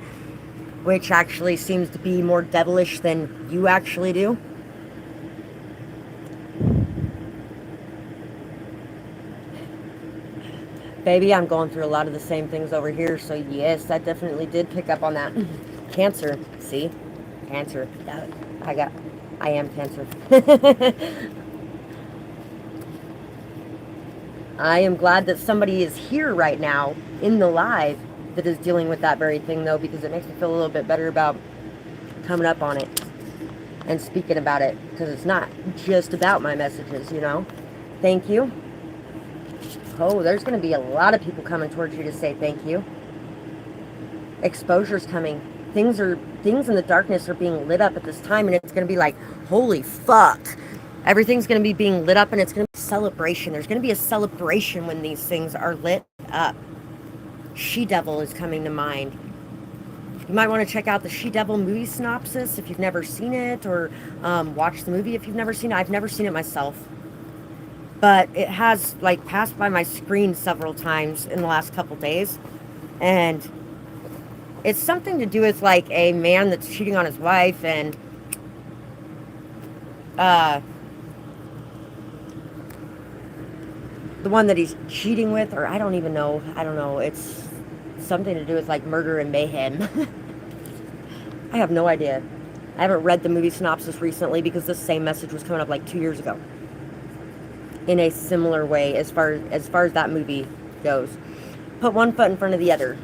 which actually seems to be more devilish than you actually do. Baby, I'm going through a lot of the same things over here, so yes, that definitely did pick up on that. Cancer, see? Cancer. I am Cancer. I am glad that somebody is here right now in the live that is dealing with that very thing, though, because it makes me feel a little bit better about coming up on it and speaking about it, because it's not just about my messages, you know. Thank you. Oh, there's going to be a lot of people coming towards you to say thank you. Exposure's coming. things in the darkness are being lit up at this time, and it's going to be like, holy fuck. Everything's going to be being lit up, and it's going to be a celebration. There's going to be a celebration when these things are lit up. She-Devil is coming to mind. You might want to check out the She-Devil movie synopsis if you've never seen it, or watch the movie if you've never seen it. I've never seen it myself, but it has like passed by my screen several times in the last couple days, and it's something to do with like a man that's cheating on his wife, and the one that he's cheating with, or I don't know, it's something to do with like murder and mayhem. I have no idea. I haven't read the movie synopsis recently because this same message was coming up like 2 years ago in a similar way as far as that movie goes. Put one foot in front of the other.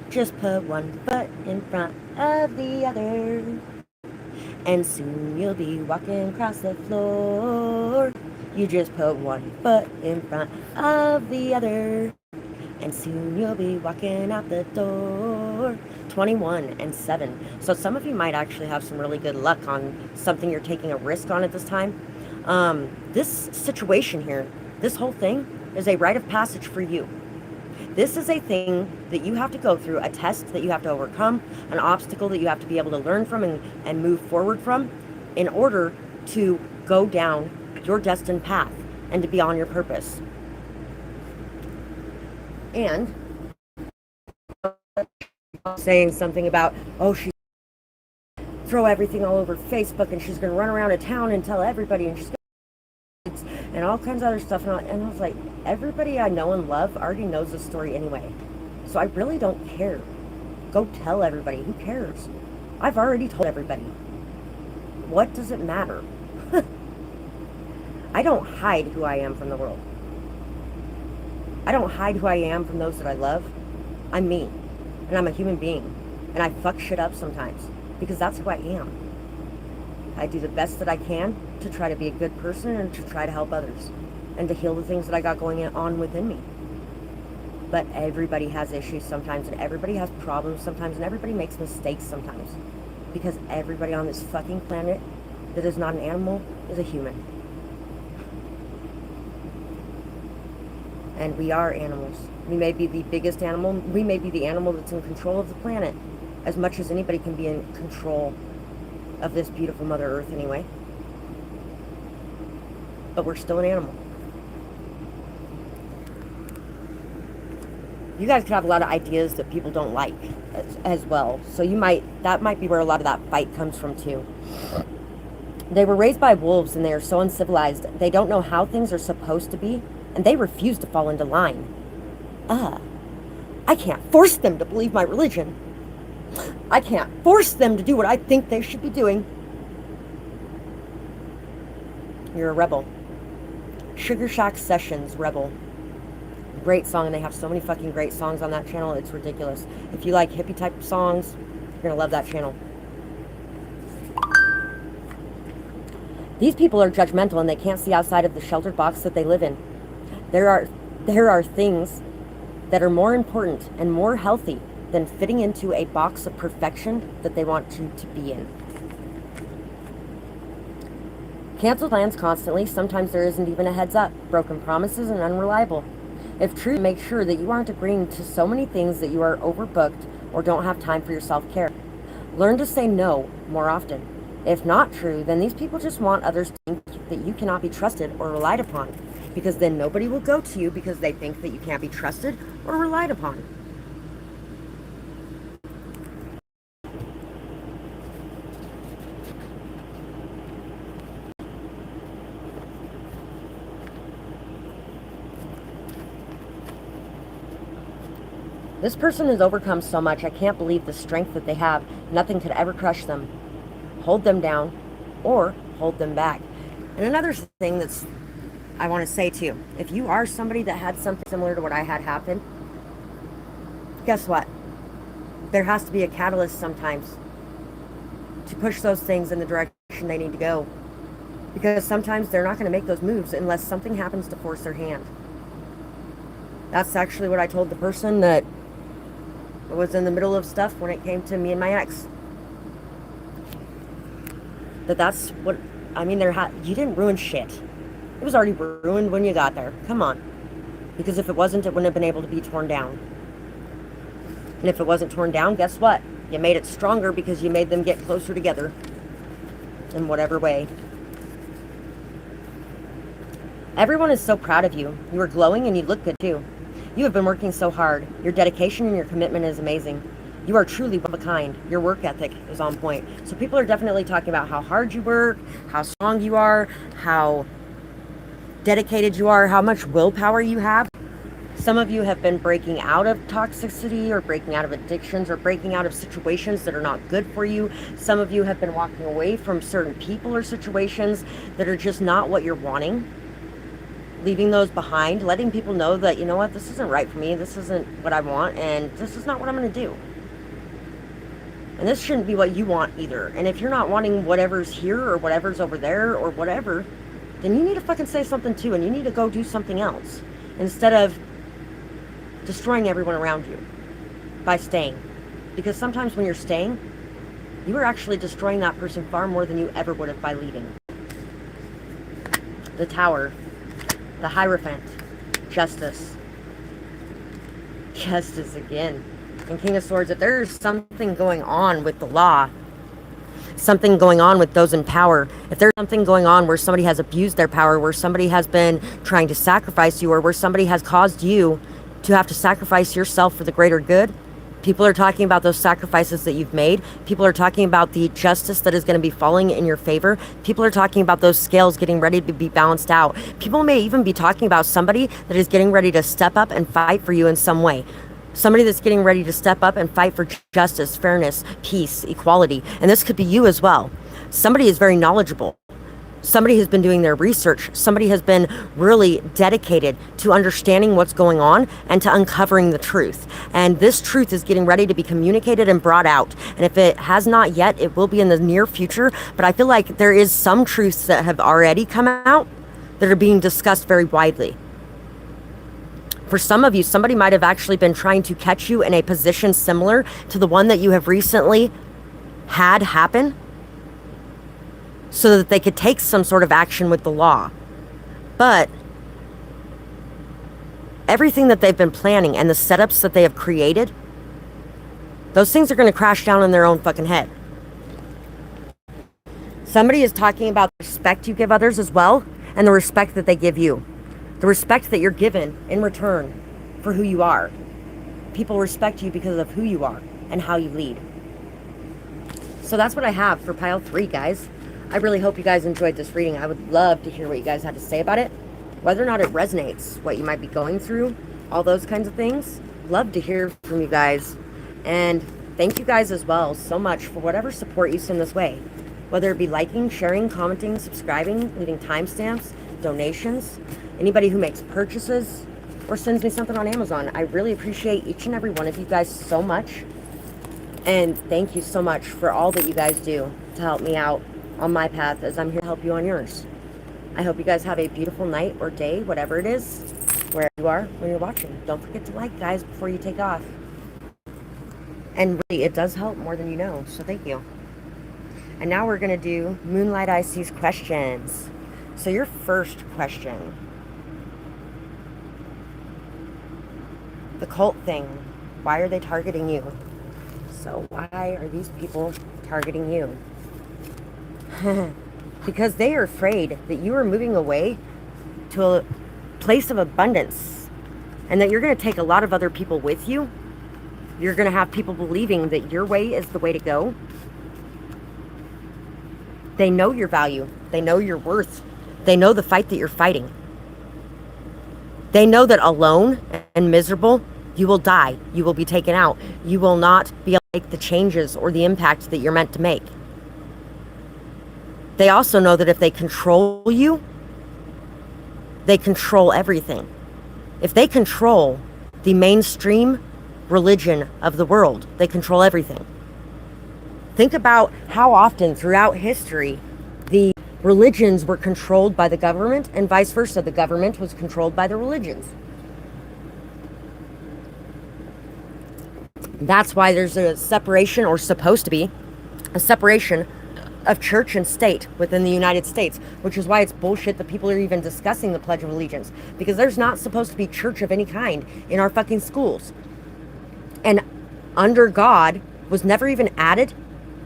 Just put one foot in front of the other, and soon you'll be walking across the floor. You just put one foot in front of the other, and soon you'll be walking out the door. 21 and 7. So some of you might actually have some really good luck on something you're taking a risk on at this time. This situation here, this whole thing is a rite of passage for you. This is a thing that you have to go through, a test that you have to overcome, an obstacle that you have to be able to learn from and move forward from in order to go down your destined path and to be on your purpose. And saying something about, oh, she's throw everything all over Facebook, and she's going to run around a town and tell everybody, and she's going to, and all kinds of other stuff. And I was like, everybody I know and love already knows this story anyway. So I really don't care. Go tell everybody. Who cares? I've already told everybody. What does it matter? I don't hide who I am from the world. I don't hide who I am from those that I love. I'm me. And I'm a human being. And I fuck shit up sometimes. Because that's who I am. I do the best that I can to try to be a good person and to try to help others. And to heal the things that I got going on within me. But everybody has issues sometimes. And everybody has problems sometimes. And everybody makes mistakes sometimes. Because everybody on this fucking planet that is not an animal is a human. And we are animals. We may be the biggest animal. We may be the animal that's in control of the planet as much as anybody can be in control of this beautiful Mother Earth anyway. But we're still an animal. You guys could have a lot of ideas that people don't like as well. So that might be where a lot of that fight comes from too. They were raised by wolves and they are so uncivilized. They don't know how things are supposed to be. And they refuse to fall into line. I can't force them to believe my religion. I can't force them to do what I think they should be doing. You're a rebel. Sugar Shack Sessions, Rebel. Great song, and they have so many fucking great songs on that channel, it's ridiculous. If you like hippie type songs, you're gonna love that channel. These people are judgmental and they can't see outside of the sheltered box that they live in. There are things that are more important and more healthy than fitting into a box of perfection that they want to be in. Cancel plans constantly. Sometimes there isn't even a heads up. Broken promises and unreliable. If true, make sure that you aren't agreeing to so many things that you are overbooked or don't have time for your self-care. Learn to say no more often. If not true, then these people just want others to think that you cannot be trusted or relied upon. Because then nobody will go to you because they think that you can't be trusted or relied upon. This person has overcome so much. I can't believe the strength that they have. Nothing could ever crush them, hold them down, or hold them back. And another thing that's I want to say to you, if you are somebody that had something similar to what I had happen, guess what? There has to be a catalyst sometimes to push those things in the direction they need to go. Because sometimes they're not going to make those moves unless something happens to force their hand. That's actually what I told the person that I was in the middle of stuff when it came to me and my ex. That's what, I mean, you didn't ruin shit. It was already ruined when you got there. Come on. Because if it wasn't, it wouldn't have been able to be torn down. And if it wasn't torn down, guess what? You made it stronger because you made them get closer together. In whatever way. Everyone is so proud of you. You are glowing and you look good too. You have been working so hard. Your dedication and your commitment is amazing. You are truly one of a kind. Your work ethic is on point. So people are definitely talking about how hard you work, how strong you are, how dedicated you are, how much willpower you have. Some of you have been breaking out of toxicity or breaking out of addictions or breaking out of situations that are not good for you. Some of you have been walking away from certain people or situations that are just not what you're wanting. Leaving those behind, letting people know that, you know what, this isn't right for me, this isn't what I want, and this is not what I'm going to do. And this shouldn't be what you want either. And if you're not wanting whatever's here or whatever's over there or whatever, then you need to fucking say something too, and you need to go do something else instead of destroying everyone around you by staying. Because sometimes when you're staying, you are actually destroying that person far more than you ever would have by leaving. The Tower, the Hierophant, Justice. Justice again. And King of Swords, if there's something going on with the law, something going on with those in power, if there's something going on where somebody has abused their power, where somebody has been trying to sacrifice you, or where somebody has caused you to have to sacrifice yourself for the greater good, people are talking about those sacrifices that you've made. People are talking about the justice that is going to be falling in your favor. People are talking about those scales getting ready to be balanced out. People may even be talking about somebody that is getting ready to step up and fight for you in some way. Somebody that's getting ready to step up and fight for justice, fairness, peace, equality. And this could be you as well. Somebody is very knowledgeable. Somebody has been doing their research. Somebody has been really dedicated to understanding what's going on and to uncovering the truth. And this truth is getting ready to be communicated and brought out. And if it has not yet, it will be in the near future. But I feel like there is some truths that have already come out that are being discussed very widely. For some of you, somebody might have actually been trying to catch you in a position similar to the one that you have recently had happen, so that they could take some sort of action with the law. But everything that they've been planning and the setups that they have created, those things are going to crash down in their own fucking head. Somebody is talking about the respect you give others as well, and the respect that they give you. The respect that you're given in return for who you are. People respect you because of who you are and how you lead. So that's what I have for pile 3, guys. I really hope you guys enjoyed this reading. I would love to hear what you guys had to say about it. Whether or not it resonates, what you might be going through, all those kinds of things. Love to hear from you guys. And thank you guys as well so much for whatever support you send this way. Whether it be liking, sharing, commenting, subscribing, leaving timestamps, donations, anybody who makes purchases or sends me something on Amazon. I really appreciate each and every one of you guys so much. And thank you so much for all that you guys do to help me out on my path as I'm here to help you on yours. I hope you guys have a beautiful night or day, whatever it is, wherever you are when you're watching. Don't forget to like, guys, before you take off. And really, it does help more than you know, so thank you. And now we're going to do Moonlight IC's questions. So your first question. The cult thing. Why are they targeting you? So why are these people targeting you? Because they are afraid that you are moving away to a place of abundance and that you're going to take a lot of other people with you. You're going to have people believing that your way is the way to go. They know your value. They know your worth. They know the fight that you're fighting. They know that alone and miserable, you will die. You will be taken out. You will not be able to make the changes or the impact that you're meant to make. They also know that if they control you, they control everything. If they control the mainstream religion of the world, they control everything. Think about how often throughout history the religions were controlled by the government and vice versa. The government was controlled by the religions. That's why there's a separation, or supposed to be a separation, of church and state within the United States, which is why it's bullshit that people are even discussing the Pledge of Allegiance, because there's not supposed to be church of any kind in our fucking schools. And under God was never even added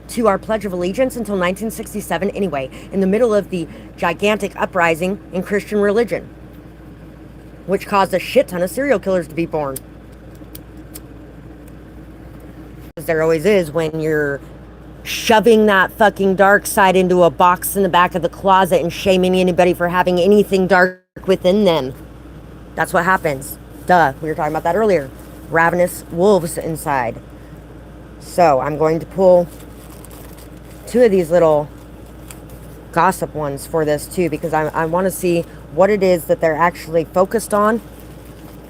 to our Pledge of Allegiance until 1967 anyway, in the middle of the gigantic uprising in Christian religion, which caused a shit ton of serial killers to be born. As there always is when you're shoving that fucking dark side into a box in the back of the closet and shaming anybody for having anything dark within them. That's what happens. Duh, we were talking about that earlier. Ravenous wolves inside. So I'm going to pull two of these little gossip ones for this too, because I want to see what it is that they're actually focused on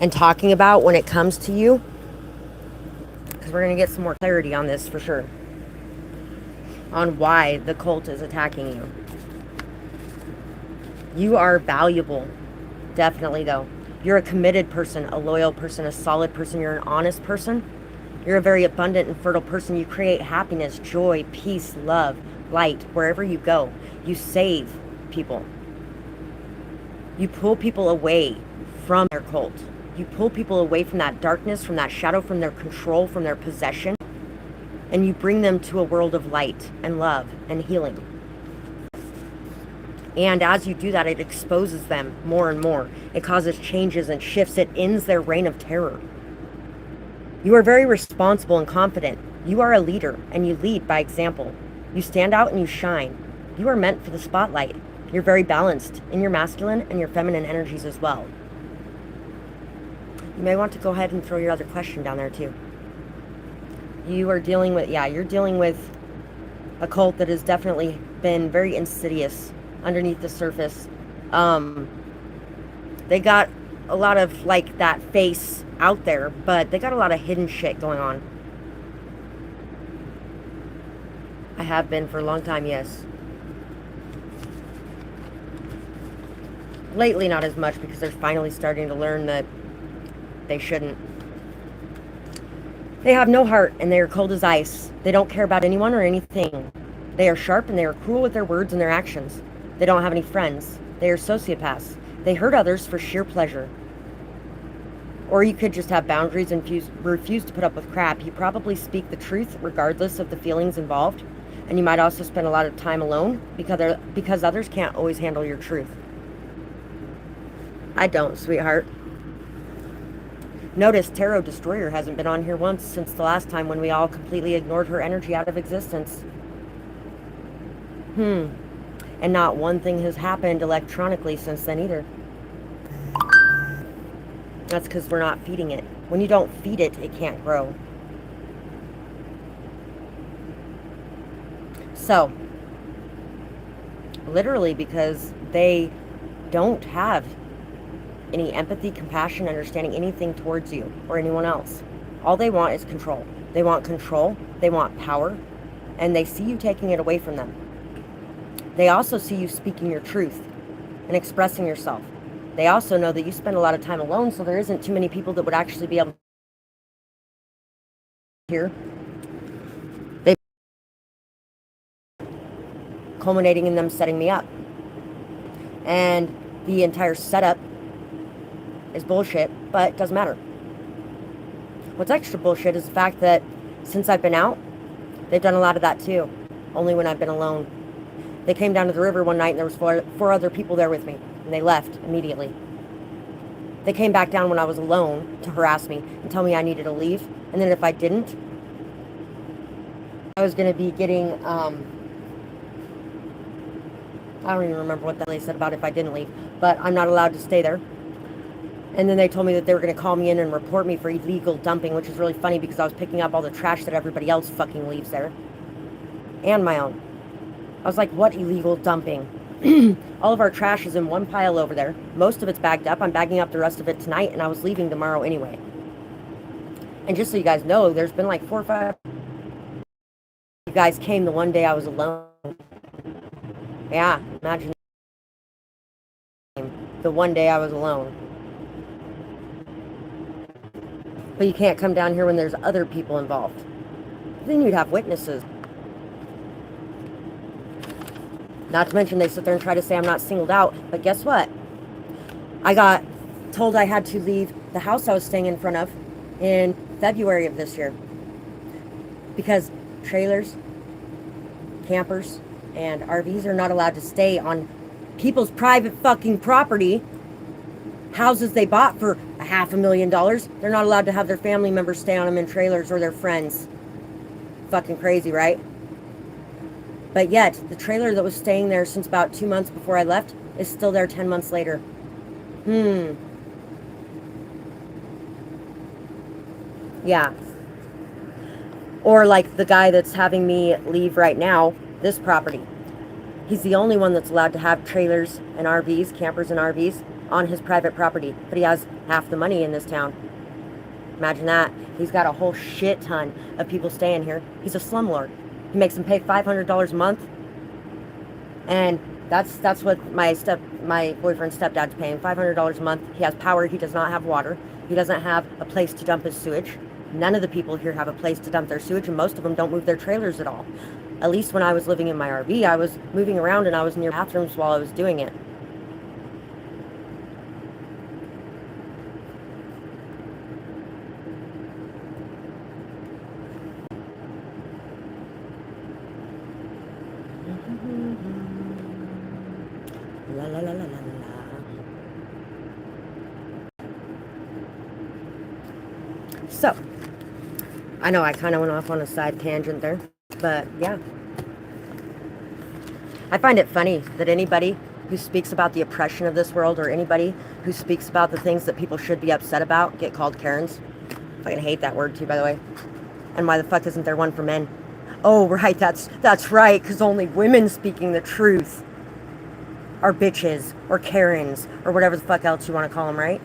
and talking about when it comes to you, because we're going to get some more clarity on this for sure, on why the cult is attacking you. You are valuable, definitely though. You're a committed person, a loyal person, a solid person. You're an honest person. You're a very abundant and fertile person. You create happiness, joy, peace, love, light wherever you go. You save people. You pull people away from their cult. You pull people away from that darkness, from that shadow, from their control, from their possession. And you bring them to a world of light and love and healing. And as you do that, it exposes them more and more. It causes changes and shifts. It ends their reign of terror. You are very responsible and confident. You are a leader, and you lead by example. You stand out and you shine. You are meant for the spotlight. You're very balanced in your masculine and your feminine energies as well. You may want to go ahead and throw your other question down there too. You are dealing with, you're dealing with a cult that has definitely been very insidious underneath the surface. They got a lot of like that face out there, but they got a lot of hidden shit going on. I have been for a long time, yes. Lately, not as much, because they're finally starting to learn that they shouldn't. They have no heart, and they are cold as ice. They don't care about anyone or anything. They are sharp, and they are cruel with their words and their actions. They don't have any friends. They are sociopaths. They hurt others for sheer pleasure. Or you could just have boundaries and refuse to put up with crap. You probably speak the truth regardless of the feelings involved. And you might also spend a lot of time alone because others can't always handle your truth. I don't, sweetheart. Notice Tarot Destroyer hasn't been on here once since the last time when we all completely ignored her energy out of existence. And not one thing has happened electronically since then either. That's because we're not feeding it. When you don't feed it, it can't grow. So, literally because they don't have any empathy, compassion, understanding, anything towards you or anyone else. All they want is control. They want control, they want power, and they see you taking it away from them. They also see you speaking your truth and expressing yourself. They also know that you spend a lot of time alone, so there isn't too many people that would actually be able to hear. They culminating in them setting me up. And the entire setup is bullshit, but it doesn't matter. What's extra bullshit is the fact that since I've been out, they've done a lot of that too, only when I've been alone. They came down to the river one night and there was four other people there with me, and they left immediately. They came back down when I was alone to harass me and tell me I needed to leave, and then if I didn't, I was going to be getting, I don't even remember what they said about if I didn't leave, but I'm not allowed to stay there. And then they told me that they were going to call me in and report me for illegal dumping, which is really funny because I was picking up all the trash that everybody else fucking leaves there. And my own. I was like, what illegal dumping? All of our trash is in one pile over there. Most of it's bagged up. I'm bagging up the rest of it tonight, and I was leaving tomorrow anyway. And just so you guys know, there's been like 4 or 5... You guys came the one day I was alone. Yeah, imagine. The one day I was alone. But you can't come down here when there's other people involved. Then you'd have witnesses. Not to mention they sit there and try to say I'm not singled out. But guess what? I got told I had to leave the house I was staying in front of in February of this year. Because trailers, campers, and RVs are not allowed to stay on people's private fucking property. Houses they bought for $500,000. They're not allowed to have their family members stay on them in trailers or their friends. Fucking crazy, right? But yet, the trailer that was staying there since about 2 months before I left is still there 10 months later. Yeah. Or like the guy that's having me leave right now, this property. He's the only one that's allowed to have trailers and RVs, campers and RVs, on his private property. But he has half the money in this town. Imagine that. He's got a whole shit ton of people staying here. He's a slumlord. He makes them pay $500 a month. And that's what my boyfriend's stepdad's paying, $500 a month. He has power. He does not have water. He doesn't have a place to dump his sewage. None of the people here have a place to dump their sewage, and most of them don't move their trailers at all. At least when I was living in my RV, I was moving around and I was near bathrooms while I was doing it. La la la la la la. So, I know I kind of went off on a side tangent there, but yeah. I find it funny that anybody who speaks about the oppression of this world, or anybody who speaks about the things that people should be upset about, get called Karens. I fucking hate that word too, by the way. And why the fuck isn't there one for men? Oh, right, that's right, because only women speaking the truth are bitches, or Karens, or whatever the fuck else you want to call them, right?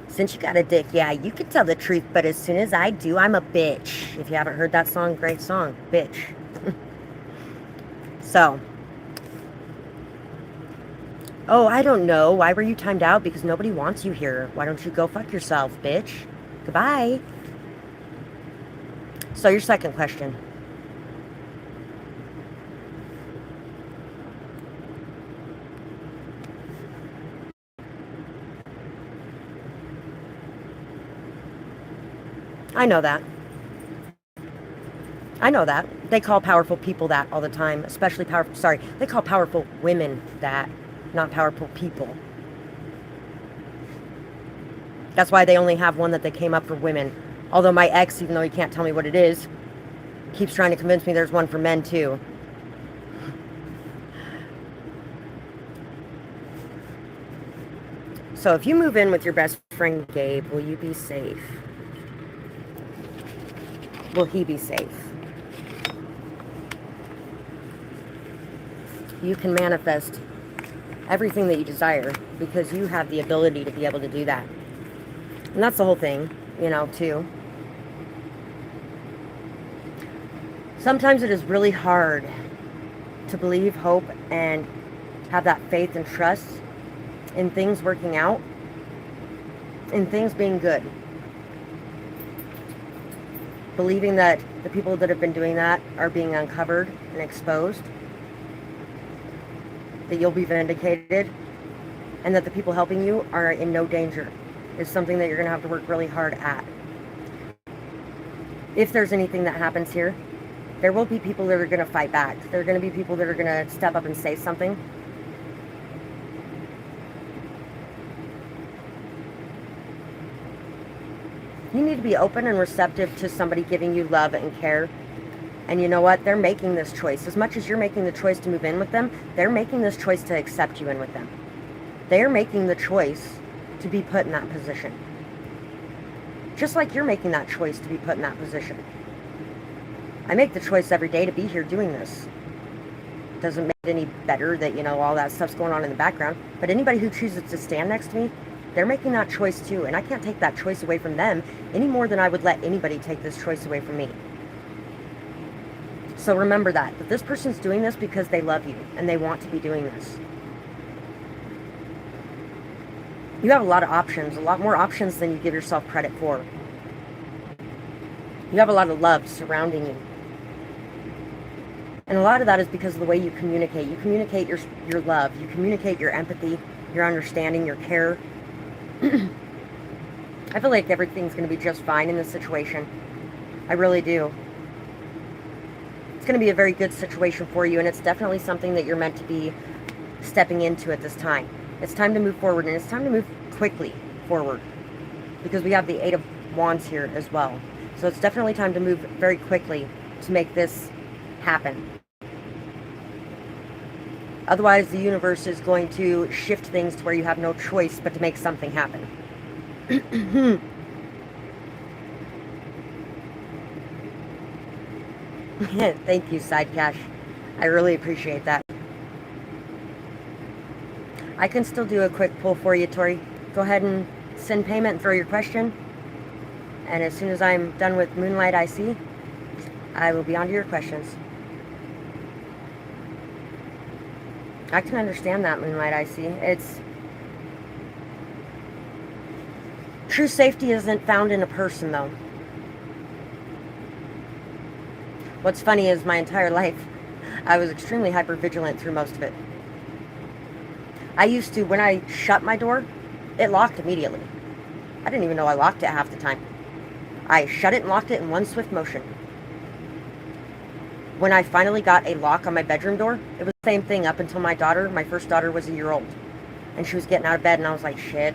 Since you got a dick, yeah, you can tell the truth, but as soon as I do, I'm a bitch. If you haven't heard that song, great song, bitch. So. Oh, I don't know. Why were you timed out? Because nobody wants you here. Why don't you go fuck yourself, bitch? Goodbye. So your second question. I know that. I know that. They call powerful people that all the time, especially they call powerful women that, not powerful people. That's why they only have one that they came up for women. Although my ex, even though he can't tell me what it is, keeps trying to convince me there's one for men too. So if you move in with your best friend Gabe, will you be safe? Will he be safe? You can manifest everything that you desire because you have the ability to be able to do that. And that's the whole thing, you know, too. Sometimes it is really hard to believe, hope, and have that faith and trust in things working out, in things being good. Believing that the people that have been doing that are being uncovered and exposed, that you'll be vindicated, and that the people helping you are in no danger is something that you're going to have to work really hard at. If there's anything that happens here, there will be people that are going to fight back. There are going to be people that are going to step up and say something. You need to be open and receptive to somebody giving you love and care. And you know what? They're making this choice. As much as you're making the choice to move in with them, they're making this choice to accept you in with them. They're making the choice to be put in that position. Just like you're making that choice to be put in that position. I make the choice every day to be here doing this. Doesn't make it any better that, you know, all that stuff's going on in the background. But anybody who chooses to stand next to me, they're making that choice too. And I can't take that choice away from them any more than I would let anybody take this choice away from me. So remember that this person's doing this because they love you and they want to be doing this. You have a lot of options, a lot more options than you give yourself credit for. You have a lot of love surrounding you. And a lot of that is because of the way you communicate. You communicate your love. You communicate your empathy, your understanding, your care. I feel like everything's going to be just fine in this situation. I really do. It's going to be a very good situation for you, and it's definitely something that you're meant to be stepping into at this time. It's time to move forward, and it's time to move quickly forward, because we have the Eight of Wands here as well. So it's definitely time to move very quickly to make this happen. Otherwise, the universe is going to shift things to where you have no choice but to make something happen. Thank you, Side Cash. I really appreciate that. I can still do a quick pull for you, Tori. Go ahead and send payment and throw your question. And as soon as I'm done with Moonlight IC, I will be on to your questions. I can understand that, Moonlight IC. It's... True safety isn't found in a person, though. What's funny is my entire life, I was extremely hyper-vigilant through most of it. I used to, when I shut my door, it locked immediately. I didn't even know I locked it half the time. I shut it and locked it in one swift motion. When I finally got a lock on my bedroom door, it was the same thing up until my first daughter was a year old. And she was getting out of bed, and I was like, shit.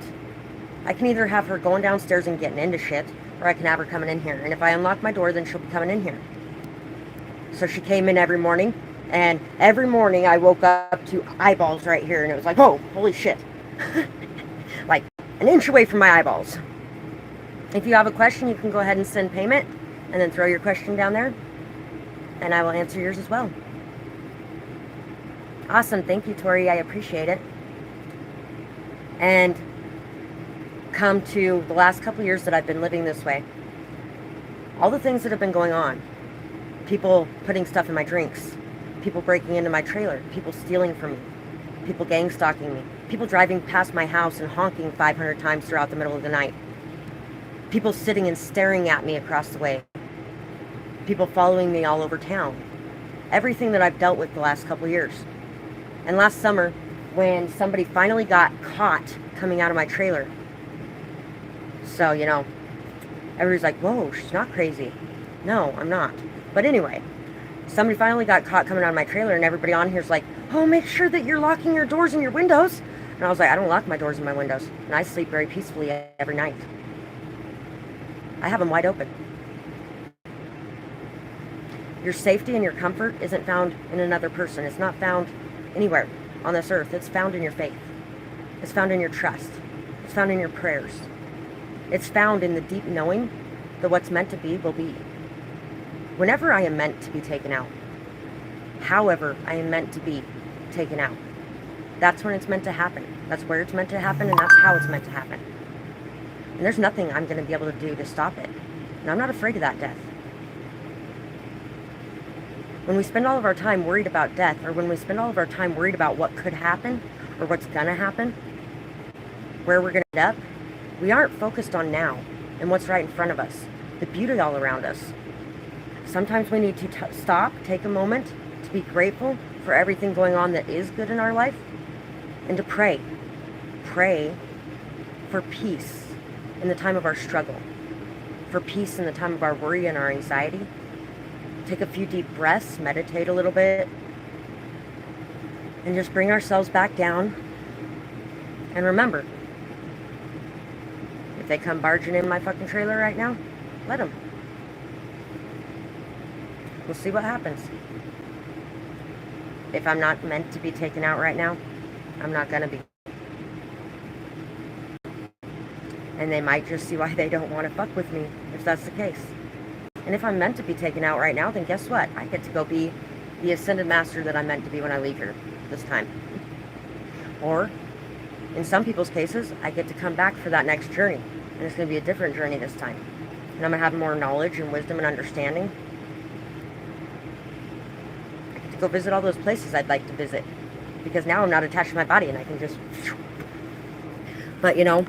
I can either have her going downstairs and getting into shit, or I can have her coming in here. And if I unlock my door, then she'll be coming in here. So she came in every morning, and every morning I woke up to eyeballs right here, and it was like, whoa, holy shit. Like an inch away from my eyeballs. If you have a question, you can go ahead and send payment, and then throw your question down there, and I will answer yours as well. Awesome, thank you, Tori, I appreciate it. And come to the last couple years that I've been living this way. All the things that have been going on. People putting stuff in my drinks. People breaking into my trailer. People stealing from me. People gang stalking me. People driving past my house and honking 500 times throughout the middle of the night. People sitting and staring at me across the way. People following me all over town. Everything that I've dealt with the last couple years. And last summer, when somebody finally got caught coming out of my trailer. So, you know, everybody's like, whoa, she's not crazy. No, I'm not. But anyway, somebody finally got caught coming out of my trailer, and everybody on here's like, oh, make sure that you're locking your doors and your windows. And I was like, I don't lock my doors and my windows. And I sleep very peacefully every night. I have them wide open. Your safety and your comfort isn't found in another person. It's not found anywhere on this earth. It's found in your faith. It's found in your trust. It's found in your prayers. It's found in the deep knowing that what's meant to be will be. Whenever I am meant to be taken out, however I am meant to be taken out, that's when it's meant to happen. That's where it's meant to happen, and that's how it's meant to happen. And there's nothing I'm going to be able to do to stop it. And I'm not afraid of that death. When we spend all of our time worried about death, or when we spend all of our time worried about what could happen, or what's going to happen, where we're going to end up, we aren't focused on now and what's right in front of us, the beauty all around us. Sometimes we need to stop, take a moment to be grateful for everything going on that is good in our life, and to pray. Pray for peace in the time of our struggle, for peace in the time of our worry and our anxiety. Take a few deep breaths, meditate a little bit, and just bring ourselves back down. And remember, if they come barging in my fucking trailer right now, let them. We'll see what happens. If I'm not meant to be taken out right now, I'm not gonna be. And they might just see why they don't want to fuck with me, if that's the case. And if I'm meant to be taken out right now, then guess what? I get to go be the Ascended Master that I'm meant to be when I leave here this time. Or, in some people's cases, I get to come back for that next journey. And it's going to be a different journey this time. And I'm going to have more knowledge and wisdom and understanding. I get to go visit all those places I'd like to visit. Because now I'm not attached to my body, and I can just But, you know,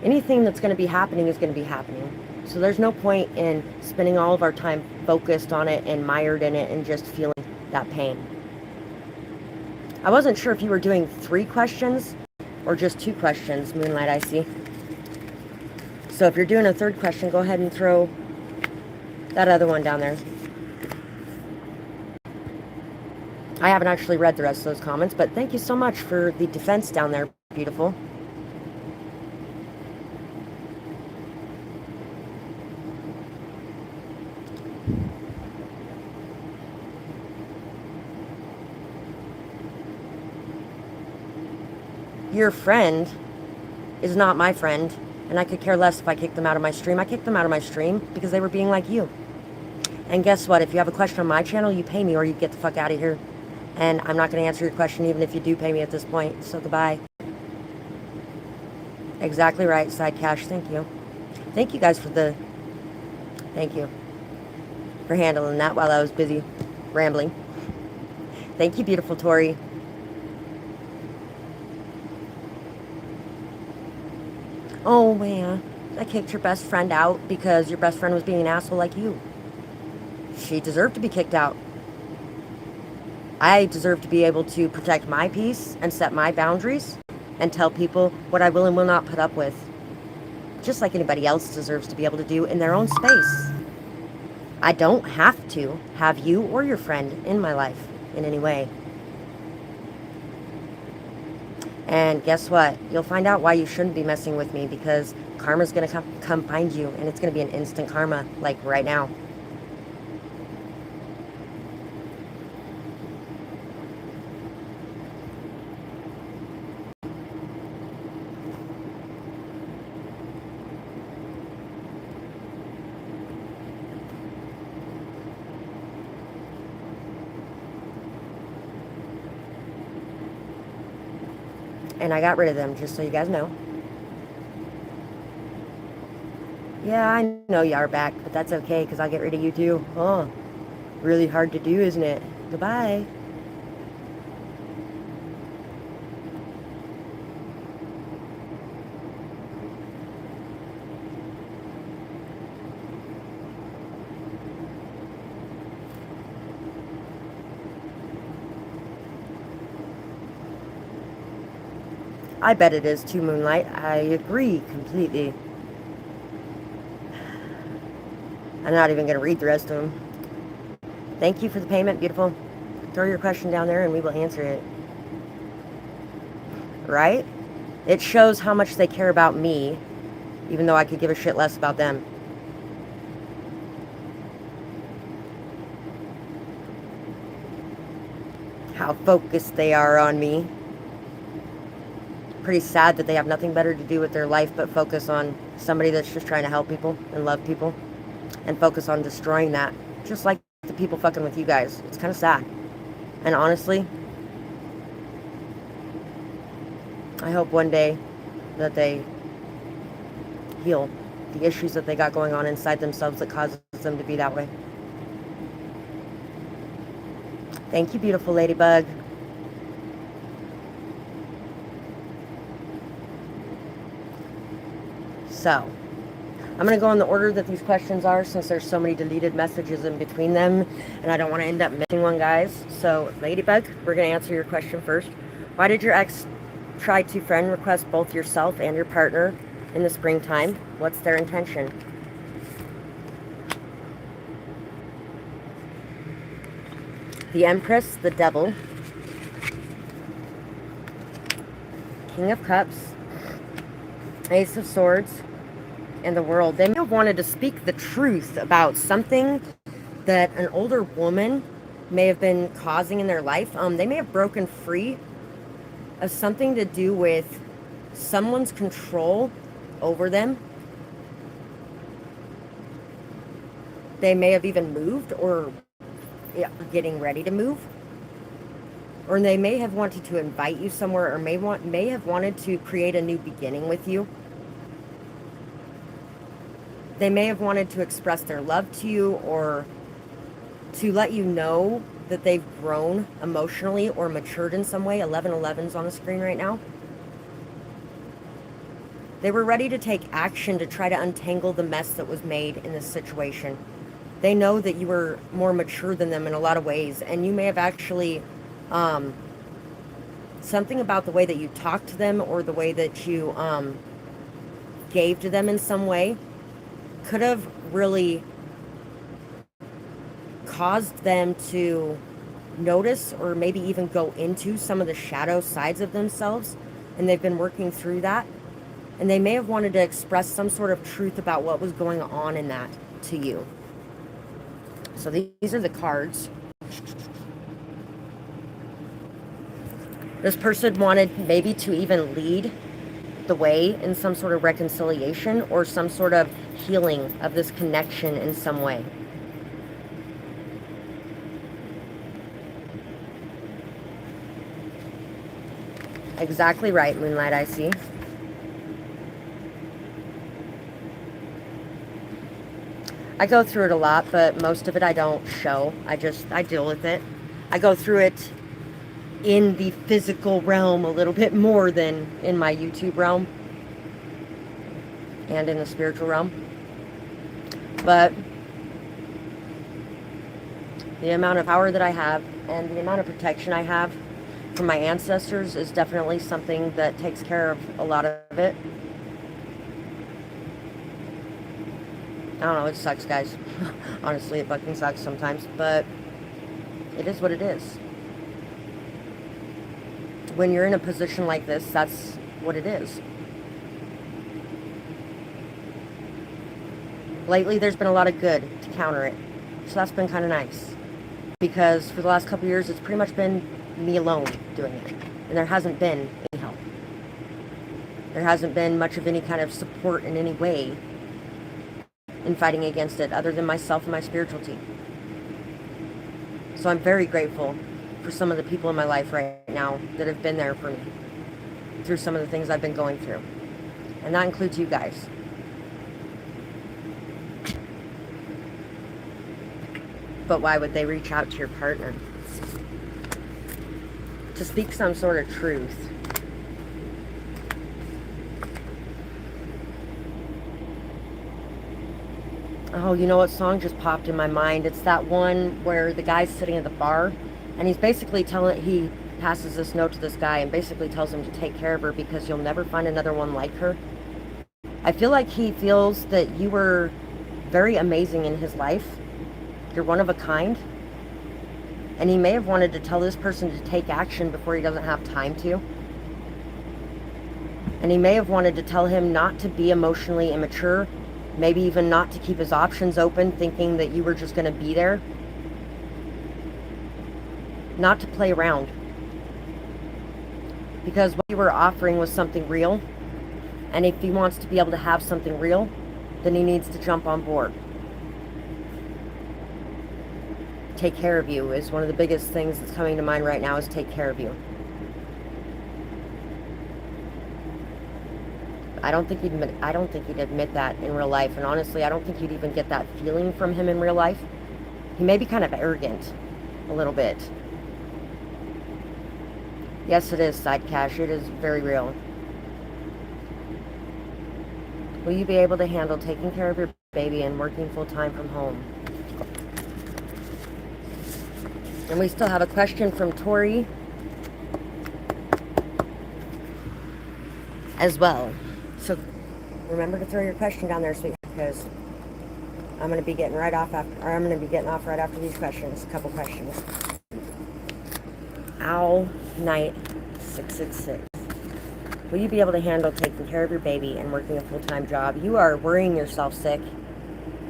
anything that's going to be happening is going to be happening. So there's no point in spending all of our time focused on it and mired in it and just feeling that pain. I wasn't sure if you were doing 3 questions or just 2 questions, Moonlight I see. So if you're doing a 3rd question, go ahead and throw that other one down there. I haven't actually read the rest of those comments, but thank you so much for the defense down there, beautiful. Your friend is not my friend, and I could care less if I kicked them out of my stream. I kicked them out of my stream because they were being like you. And guess what? If you have a question on my channel, you pay me or you get the fuck out of here. And I'm not going to answer your question even if you do pay me at this point. So goodbye. Exactly right, Side Cash. Thank you. Thank you guys for the... Thank you for handling that while I was busy rambling. Thank you, beautiful Tori. Oh, man. I kicked your best friend out because your best friend was being an asshole like you. She deserved to be kicked out. I deserve to be able to protect my peace and set my boundaries and tell people what I will and will not put up with. Just like anybody else deserves to be able to do in their own space. I don't have to have you or your friend in my life in any way. And guess what? You'll find out why you shouldn't be messing with me, because karma's going to come find you, and it's going to be an instant karma, like right now. And I got rid of them, just so you guys know. Yeah, I know you are back, but that's okay, because I'll get rid of you too. Oh, really hard to do, isn't it? Goodbye. I bet it is too, Moonlight. I agree completely. I'm not even going to read the rest of them. Thank you for the payment, beautiful. Throw your question down there and we will answer it. Right? It shows how much they care about me, even though I could give a shit less about them. How focused they are on me. Pretty sad that they have nothing better to do with their life but focus on somebody that's just trying to help people and love people, and focus on destroying that, just like the people fucking with you guys. It's kind of sad. And honestly, I hope one day that they heal the issues that they got going on inside themselves that causes them to be that way. Thank you, beautiful ladybug. So, I'm going to go in the order that these questions are, since there's so many deleted messages in between them, and I don't want to end up missing one, guys. So, Ladybug, we're going to answer your question first. Why did your ex try to friend request both yourself and your partner in the springtime? What's their intention? The Empress, the Devil, King of Cups, Ace of Swords, and the World. They may have wanted to speak the truth about something that an older woman may have been causing in their life. They may have broken free of something to do with someone's control over them. They may have even moved or getting ready to move. Or they may have wanted to invite you somewhere, or may have wanted to create a new beginning with you. They may have wanted to express their love to you, or to let you know that they've grown emotionally or matured in some way. 1111's on the screen right now. They were ready to take action to try to untangle the mess that was made in this situation. They know that you were more mature than them in a lot of ways, and you may have actually, something about the way that you talked to them or the way that you gave to them in some way could have really caused them to notice or maybe even go into some of the shadow sides of themselves, and they've been working through that, and they may have wanted to express some sort of truth about what was going on in that to you. So these are the cards. This person wanted maybe to even lead the way in some sort of reconciliation or some sort of healing of this connection in some way. Exactly right, Moonlight, I see. I go through it a lot, but most of it I don't show. I deal with it. I go through it in the physical realm a little bit more than in my YouTube realm and in the spiritual realm. But the amount of power that I have and the amount of protection I have from my ancestors is definitely something that takes care of a lot of it. I don't know, it sucks, guys. Honestly, it fucking sucks sometimes, but it is what it is. When you're in a position like this, that's what it is. Lately, there's been a lot of good to counter it, so that's been kind of nice. Because for the last couple of years, it's pretty much been me alone doing it, and there hasn't been any help. There hasn't been much of any kind of support in any way in fighting against it, other than myself and my spiritual team. So I'm very grateful for some of the people in my life right now that have been there for me through some of the things I've been going through. And that includes you guys. But why would they reach out to your partner? To speak some sort of truth. Oh, you know what song just popped in my mind? It's that one where the guy's sitting at the bar and he's basically he passes this note to this guy and basically tells him to take care of her because you'll never find another one like her. I feel like he feels that you were very amazing in his life. You're one of a kind. And he may have wanted to tell this person to take action before he doesn't have time to. And he may have wanted to tell him not to be emotionally immature, maybe even not to keep his options open, thinking that you were just going to be there. Not to play around. Because what you were offering was something real. And if he wants to be able to have something real, then he needs to jump on board. Take care of you is one of the biggest things that's coming to mind right now, is take care of you. I don't think he'd admit that in real life, and honestly, I don't think you'd even get that feeling from him in real life. He may be kind of arrogant, a little bit. Yes, it is, Side Cash. It is very real. Will you be able to handle taking care of your baby and working full-time from home? And we still have a question from Tori as well. So remember to throw your question down there, sweetheart, because I'm going to be getting off right after these questions. A couple questions. Owl Knight 666. Will you be able to handle taking care of your baby and working a full-time job? You are worrying yourself sick.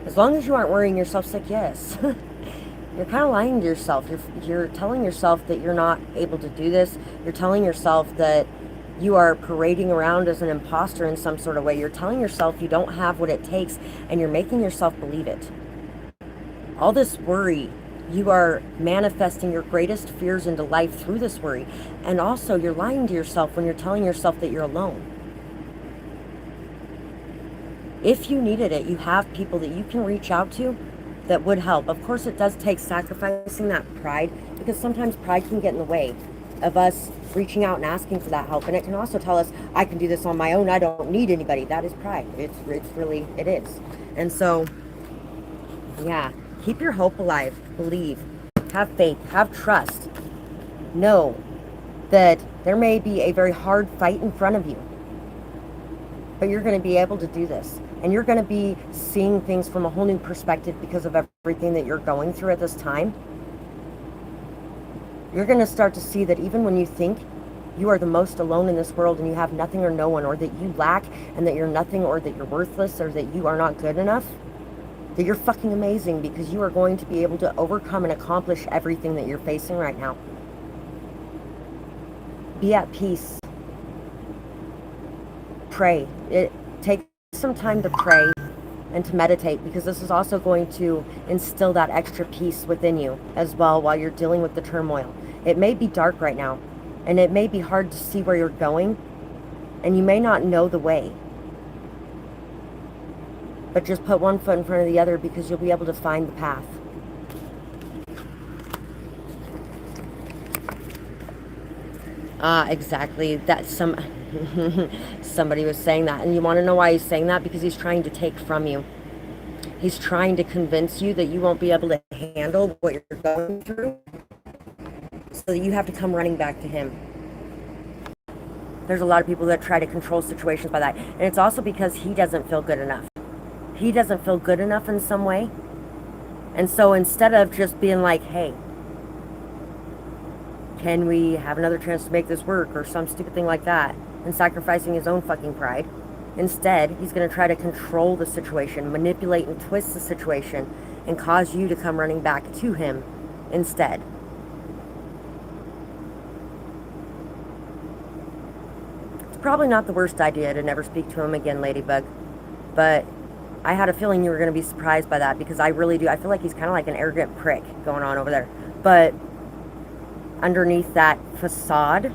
As long as you aren't worrying yourself sick, yes. You're kind of lying to yourself. You're telling yourself that you're not able to do this. You're telling yourself that you are parading around as an imposter in some sort of way. You're telling yourself you don't have what it takes, and you're making yourself believe it. All this worry, you are manifesting your greatest fears into life through this worry. And also, you're lying to yourself when you're telling yourself that you're alone. If you needed it, you have people that you can reach out to that would help. Of course, it does take sacrificing that pride, because sometimes pride can get in the way of us reaching out and asking for that help. And it can also tell us, I can do this on my own, I don't need anybody. That is pride. It's really, it is. And so, yeah, keep your hope alive. Believe. Have faith. Have trust. Know that there may be a very hard fight in front of you, but you're going to be able to do this. And you're going to be seeing things from a whole new perspective because of everything that you're going through at this time. You're going to start to see that even when you think you are the most alone in this world and you have nothing or no one, or that you lack and that you're nothing, or that you're worthless, or that you are not good enough, that you're fucking amazing, because you are going to be able to overcome and accomplish everything that you're facing right now. Be at peace. Pray. Take some time to pray and to meditate, because this is also going to instill that extra peace within you as well while you're dealing with the turmoil. It may be dark right now, and it may be hard to see where you're going, and you may not know the way. But just put one foot in front of the other, because you'll be able to find the path. Exactly. That's somebody was saying that. And you want to know why he's saying that? Because he's trying to take from you. He's trying to convince you that you won't be able to handle what you're going through, so that you have to come running back to him. There's a lot of people that try to control situations by that. And it's also because he doesn't feel good enough. He doesn't feel good enough in some way. And so instead of just being like, hey, can we have another chance to make this work, or some stupid thing like that, and sacrificing his own fucking pride, instead he's going to try to control the situation, manipulate and twist the situation, and cause you to come running back to him instead. It's probably not the worst idea to never speak to him again, Ladybug, but I had a feeling you were going to be surprised by that, because I really do. I feel like he's kind of like an arrogant prick going on over there. But underneath that facade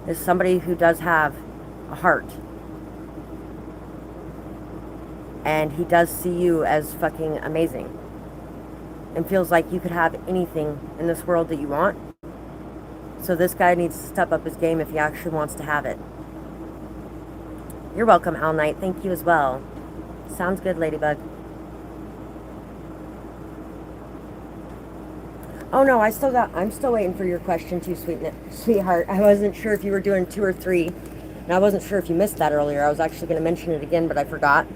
is somebody who does have a heart. And he does see you as fucking amazing, and feels like you could have anything in this world that you want. So this guy needs to step up his game if he actually wants to have it. You're welcome, Al Knight. Thank you as well. Sounds good, Ladybug. Oh no, I'm still waiting for your question too, sweetheart. I wasn't sure if you were doing 2 or 3, and I wasn't sure if you missed that earlier. I was actually going to mention it again, but I forgot.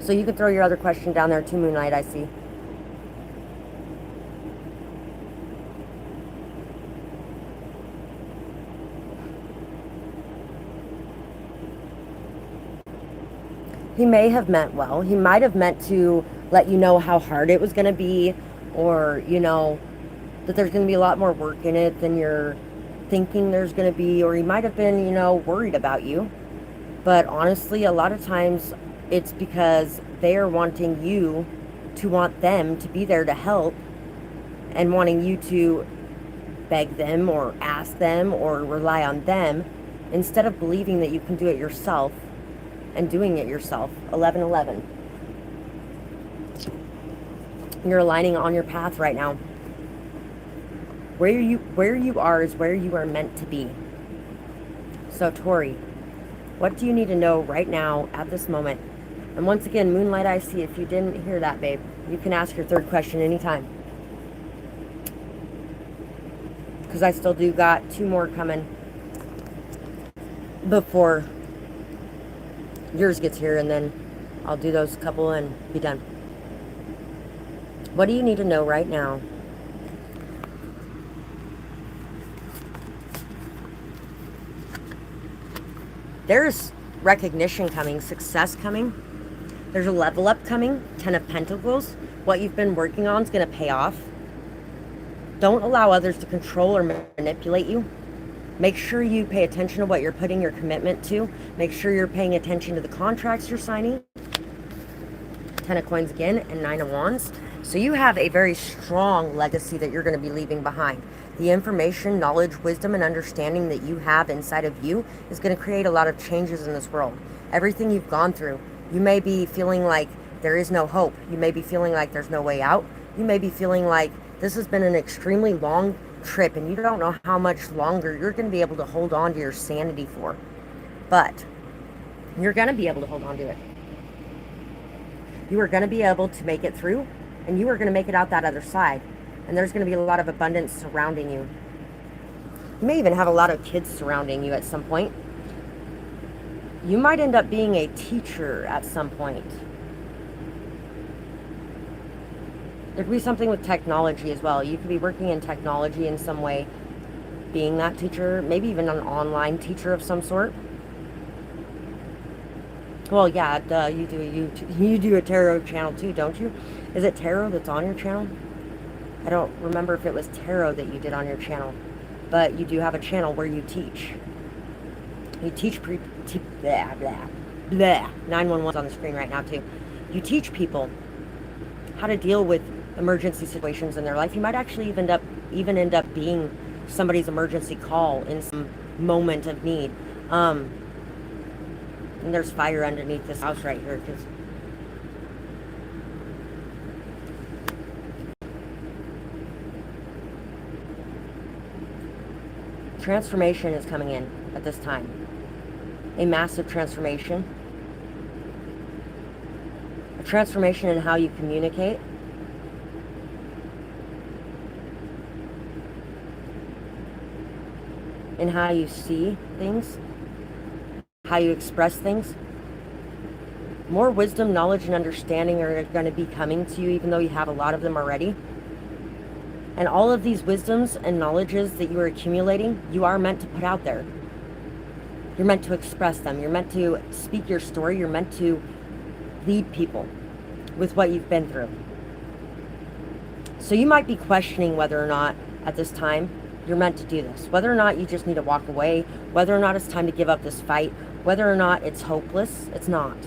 So you could throw your other question down there too, Moonlight, I see. He may have meant well. He might have meant to let you know how hard it was going to be, or, you know, that there's going to be a lot more work in it than you're thinking there's going to be, or he might have been, you know, worried about you. But honestly, a lot of times it's because they are wanting you to want them to be there to help, and wanting you to beg them or ask them or rely on them, instead of believing that you can do it yourself and doing it yourself. 1111. You're aligning on your path right now. Where you are is where you are meant to be. So Tori, what do you need to know right now at this moment? And once again, Moonlight, I see, if you didn't hear that, babe, you can ask your third question anytime, because I still do got 2 more coming before yours gets here, and then I'll do those couple and be done. What do you need to know right now? There's recognition coming, success coming. There's a level up coming. 10 of Pentacles. What you've been working on is going to pay off. Don't allow others to control or manipulate you. Make sure you pay attention to what you're putting your commitment to. Make sure you're paying attention to the contracts you're signing. 10 of Coins again, and 9 of Wands. So you have a very strong legacy that you're going to be leaving behind. The information, knowledge, wisdom, and understanding that you have inside of you is going to create a lot of changes in this world. Everything you've gone through, you may be feeling like there is no hope. You may be feeling like there's no way out. You may be feeling like this has been an extremely long trip, and you don't know how much longer you're going to be able to hold on to your sanity for. But you're going to be able to hold on to it. You are going to be able to make it through, and you are going to make it out that other side. And there's going to be a lot of abundance surrounding you. You may even have a lot of kids surrounding you at some point. You might end up being a teacher at some point. There could be something with technology as well. You could be working in technology in some way, being that teacher, maybe even an online teacher of some sort. Well, yeah, duh, you do a tarot channel too, don't you? Is it tarot that's on your channel? I don't remember if it was tarot that you did on your channel, but you do have a channel where you teach. You teach blah, blah, blah. 911's on the screen right now too. You teach people how to deal with emergency situations in their life. You might actually even end up being somebody's emergency call in some moment of need. And there's fire underneath this house right here. Transformation is coming in at this time. A massive transformation. A transformation in how you communicate. In how you see things. How you express things. More wisdom, knowledge, and understanding are going to be coming to you, even though you have a lot of them already. And all of these wisdoms and knowledges that you are accumulating, you are meant to put out there. You're meant to express them. You're meant to speak your story. You're meant to lead people with what you've been through. So you might be questioning whether or not at this time you're meant to do this. Whether or not you just need to walk away. Whether or not it's time to give up this fight. Whether or not it's hopeless. It's not.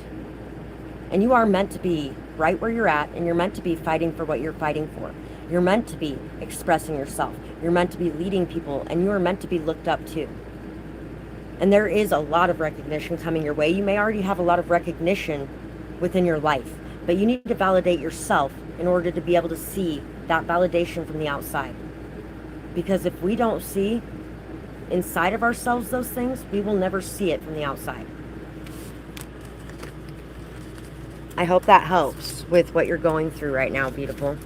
And you are meant to be right where you're at, and you're meant to be fighting for what you're fighting for. You're meant to be expressing yourself. You're meant to be leading people, and you are meant to be looked up to. And there is a lot of recognition coming your way. You may already have a lot of recognition within your life, but you need to validate yourself in order to be able to see that validation from the outside. Because if we don't see inside of ourselves those things, we will never see it from the outside. I hope that helps with what you're going through right now, beautiful.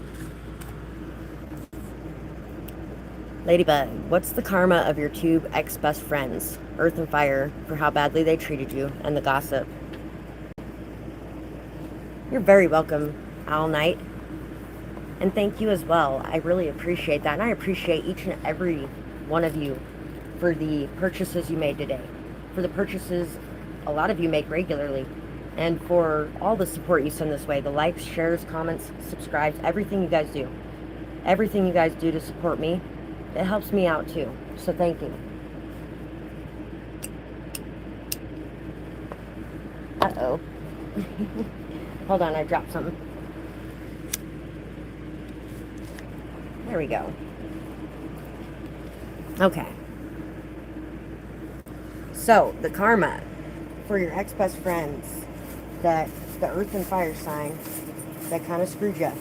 Ladybug, what's the karma of your two ex-best friends, Earth and Fire, for how badly they treated you and the gossip? You're very welcome, Owl Knight. And thank you as well. I really appreciate that. And I appreciate each and every one of you for the purchases you made today. For the purchases a lot of you make regularly. And for all the support you send this way. The likes, shares, comments, subscribes, everything you guys do. Everything you guys do to support me. It helps me out too. So thank you. Uh-oh. Hold on, I dropped something. There we go. Okay. So, the karma for your ex-best friends, that the Earth and Fire sign, that kind of screwed you.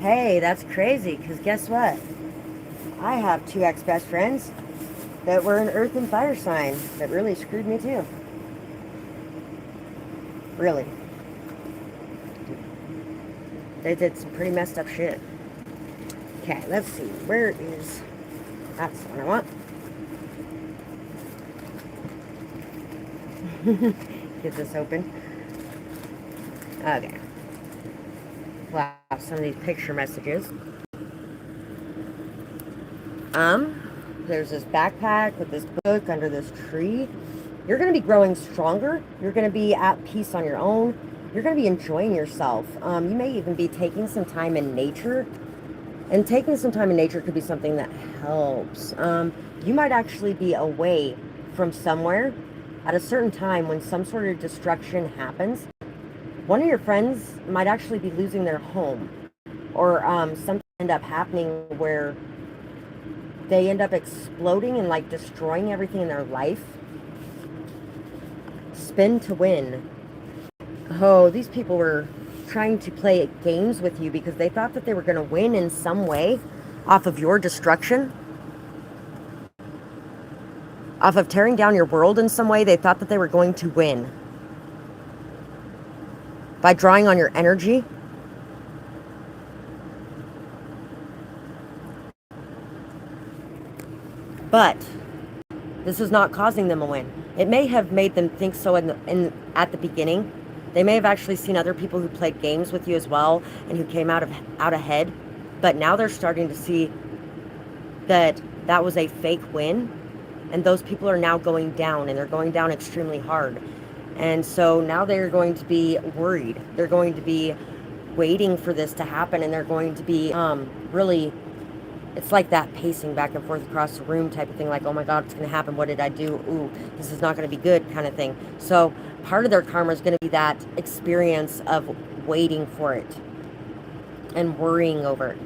Hey, that's crazy, because guess what? I have two ex-best friends that were an Earth and Fire sign that really screwed me too. Really. They did some pretty messed up shit. Okay, let's see. Where is... That's what I want. Get this open. Okay. Wow, some of these picture messages. There's this backpack with this book under this tree. You're going to be growing stronger. You're going to be at peace on your own. You're going to be enjoying yourself. You may even be taking some time in nature. And taking some time in nature could be something that helps. You might actually be away from somewhere at a certain time when some sort of destruction happens. One of your friends might actually be losing their home. Or something end up happening where they end up exploding and like destroying everything in their life. Spin to win. Oh, these people were trying to play games with you because they thought that they were going to win in some way off of your destruction. off of tearing down your world in some way. They thought that they were going to win by drawing on your energy. But this is not causing them a win. It may have made them think so at the beginning. They may have actually seen other people who played games with you as well and who came out ahead. But now they're starting to see that that was a fake win. And those people are now going down, and they're going down extremely hard. And so now they're going to be worried. They're going to be waiting for this to happen, and they're going to be really... It's like that pacing back and forth across the room type of thing, like, oh my God, it's going to happen. What did I do? Ooh, this is not going to be good kind of thing. So part of their karma is going to be that experience of waiting for it and worrying over it.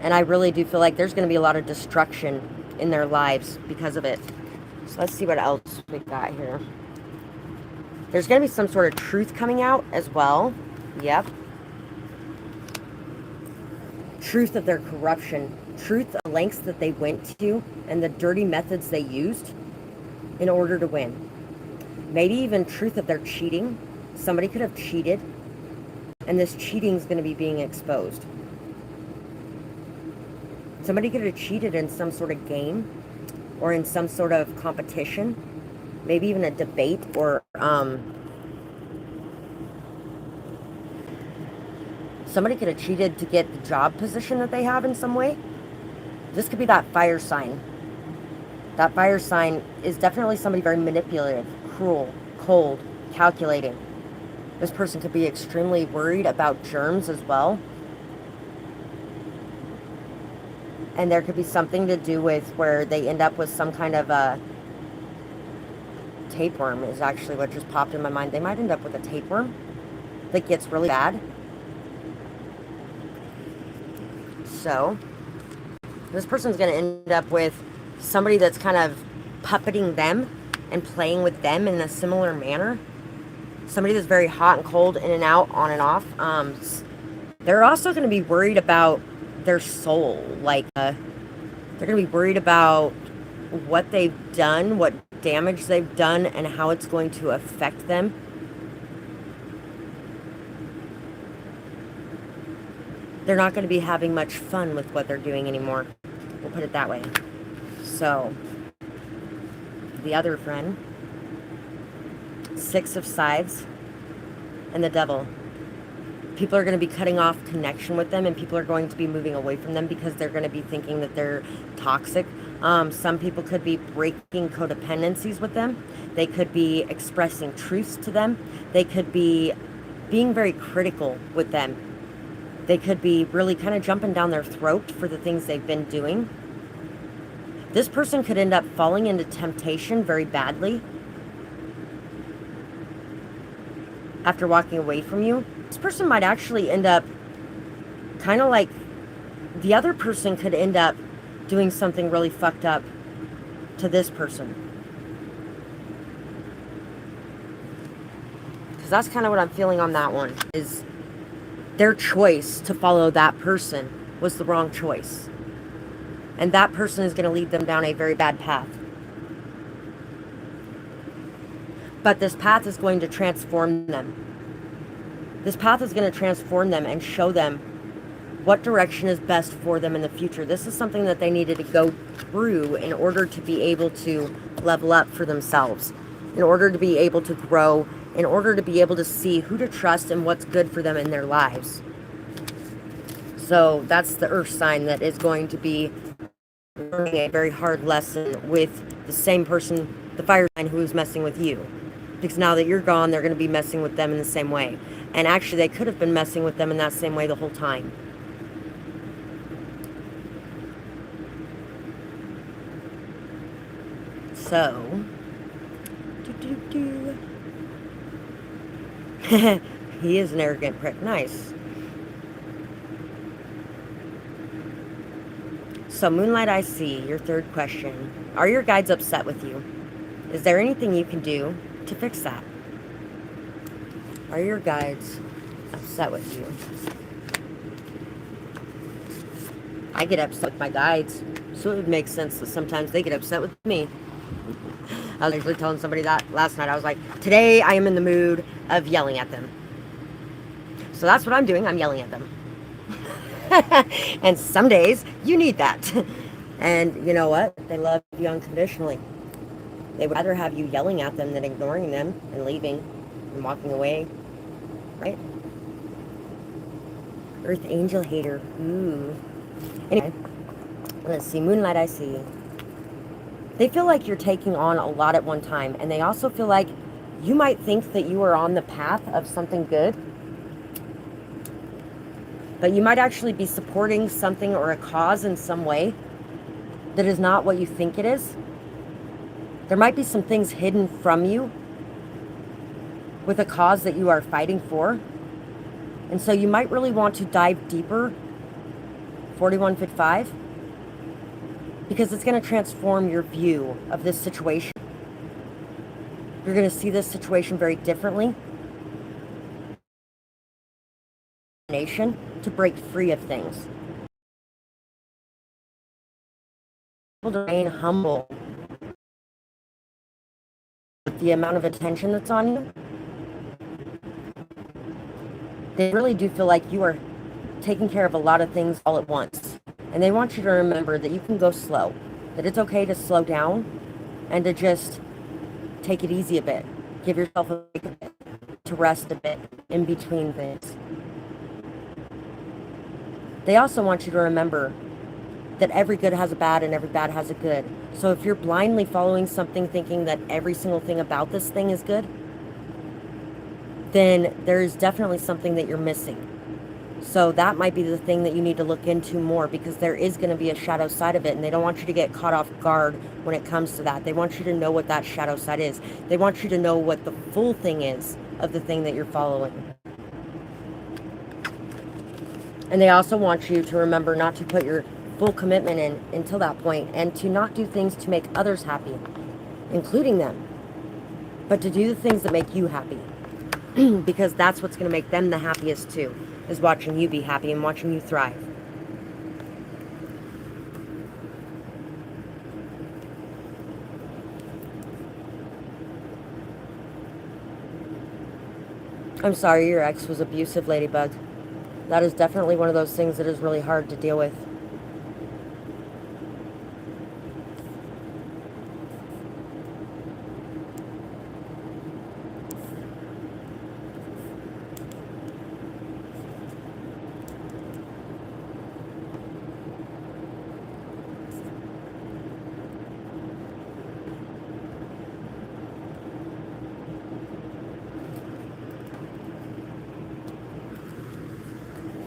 And I really do feel like there's going to be a lot of destruction in their lives because of it. So let's see what else we got here. There's going to be some sort of truth coming out as well. Yep. Truth of their corruption, truth of the lengths that they went to, and the dirty methods they used in order to win. Maybe even truth of their cheating. Somebody could have cheated, and this cheating is going to be being exposed. Somebody could have cheated in some sort of game or in some sort of competition, maybe even a debate, or somebody could have cheated to get the job position that they have in some way. This could be that fire sign. That fire sign is definitely somebody very manipulative, cruel, cold, calculating. This person could be extremely worried about germs as well. And there could be something to do with where they end up with some kind of a tapeworm is actually what just popped in my mind. They might end up with a tapeworm that gets really bad. So this person's going to end up with somebody that's kind of puppeting them and playing with them in a similar manner. Somebody that's very hot and cold, in and out, on and off. They're also going to be worried about their soul. Like, they're going to be worried about what they've done, what damage they've done, and how it's going to affect them. They're not going to be having much fun with what they're doing anymore. We'll put it that way. So, the other friend, Six of Scythes, and the Devil. People are going to be cutting off connection with them, and people are going to be moving away from them because they're going to be thinking that they're toxic. Some people could be breaking codependencies with them. They could be expressing truths to them. They could be being very critical with them. They could be really kind of jumping down their throat for the things they've been doing. This person could end up falling into temptation very badly after walking away from you. This person might actually end up kind of like the other person could end up doing something really fucked up to this person. Because that's kind of what I'm feeling on that one, is their choice to follow that person was the wrong choice. And that person is going to lead them down a very bad path. But this path is going to transform them. This path is going to transform them and show them what direction is best for them in the future. This is something that they needed to go through in order to be able to level up for themselves, in order to be able to grow, in order to be able to see who to trust and what's good for them in their lives. So that's the earth sign that is going to be learning a very hard lesson with the same person, the fire sign, who is messing with you. Because now that you're gone, they're going to be messing with them in the same way. And actually, they could have been messing with them in that same way the whole time. So, he is an arrogant prick. Nice. So, Moonlight I See, your third question. Are your guides upset with you? Is there anything you can do to fix that? Are your guides upset with you? I get upset with my guides So it would make sense that sometimes they get upset with me. I was actually telling somebody that last night. I was like, today I am in the mood of yelling at them. So that's what I'm doing. I'm yelling at them. And some days you need that. And you know what? They love you unconditionally. They would rather have you yelling at them than ignoring them and leaving and walking away. Right? Earth Angel Hater. Ooh. Anyway, let's see. Moonlight I see. They feel like you're taking on a lot at one time. And they also feel like you might think that you are on the path of something good. But you might actually be supporting something or a cause in some way that is not what you think it is. There might be some things hidden from you with a cause that you are fighting for. And so you might really want to dive deeper, 4155, because it's going to transform your view of this situation. You're going to see this situation very differently. To break free of things. To remain humble with the amount of attention that's on you. They really do feel like you are taking care of a lot of things all at once. And they want you to remember that you can go slow. That it's okay to slow down and to just take it easy a bit. Give yourself a break, to rest a bit in between things. They also want you to remember that every good has a bad and every bad has a good. So if you're blindly following something thinking that every single thing about this thing is good, then there's definitely something that you're missing. So that might be the thing that you need to look into more, because there is going to be a shadow side of it, and they don't want you to get caught off guard when it comes to that. They want you to know what that shadow side is. They want you to know what the full thing is of the thing that you're following. And they also want you to remember not to put your full commitment in until that point, and to not do things to make others happy, including them, but to do the things that make you happy. Because that's what's going to make them the happiest too, is watching you be happy and watching you thrive. I'm sorry your ex was abusive, Ladybug. That is definitely one of those things that is really hard to deal with.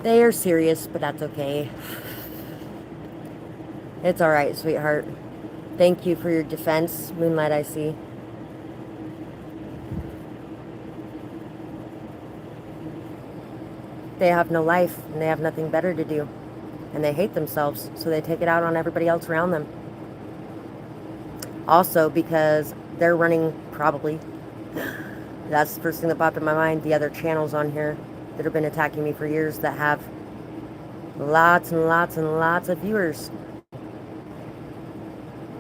They are serious, but that's okay. It's alright, sweetheart. Thank you for your defense, Moonlight I see. They have no life, and they have nothing better to do. And they hate themselves, so they take it out on everybody else around them. Also, because they're running, probably, that's the first thing that popped in my mind, the other channels on here that have been attacking me for years that have lots and lots and lots of viewers.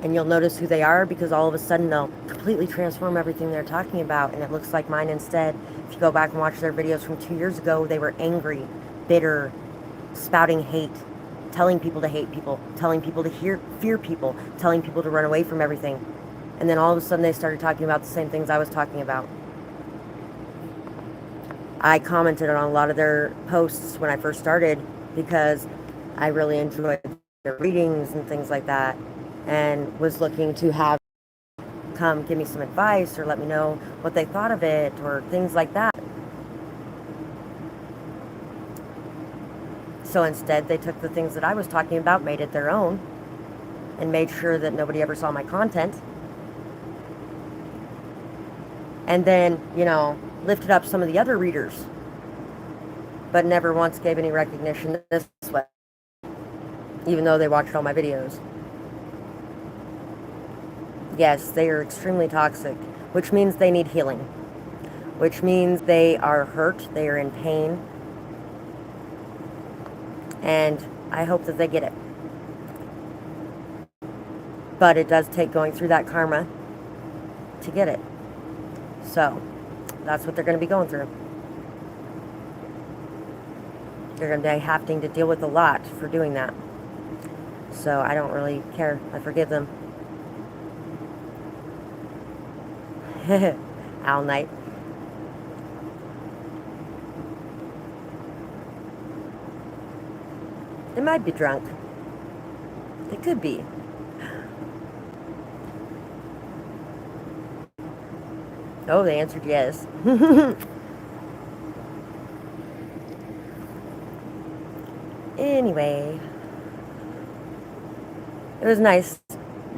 And you'll notice who they are, because all of a sudden they'll completely transform everything they're talking about, and it looks like mine instead. If you go back and watch their videos from 2 years ago, they were angry, bitter, spouting hate, telling people to hate people, telling people to fear people, telling people to run away from everything. And then all of a sudden they started talking about the same things I was talking about. I commented on a lot of their posts when I first started, because I really enjoyed their readings and things like that, and was looking to have come give me some advice or let me know what they thought of it or things like that. So instead, they took the things that I was talking about, made it their own, and made sure that nobody ever saw my content. And then, lifted up some of the other readers, but never once gave any recognition this way, even though they watched all my videos. Yes, they are extremely toxic, which means they need healing, which means they are hurt, they are in pain, and I hope that they get it. But it does take going through that karma to get it. So that's what they're going to be going through. They're going to be having to deal with a lot for doing that. So I don't really care. I forgive them. Owl night. They might be drunk. They could be. Oh, they answered yes. Anyway, it was nice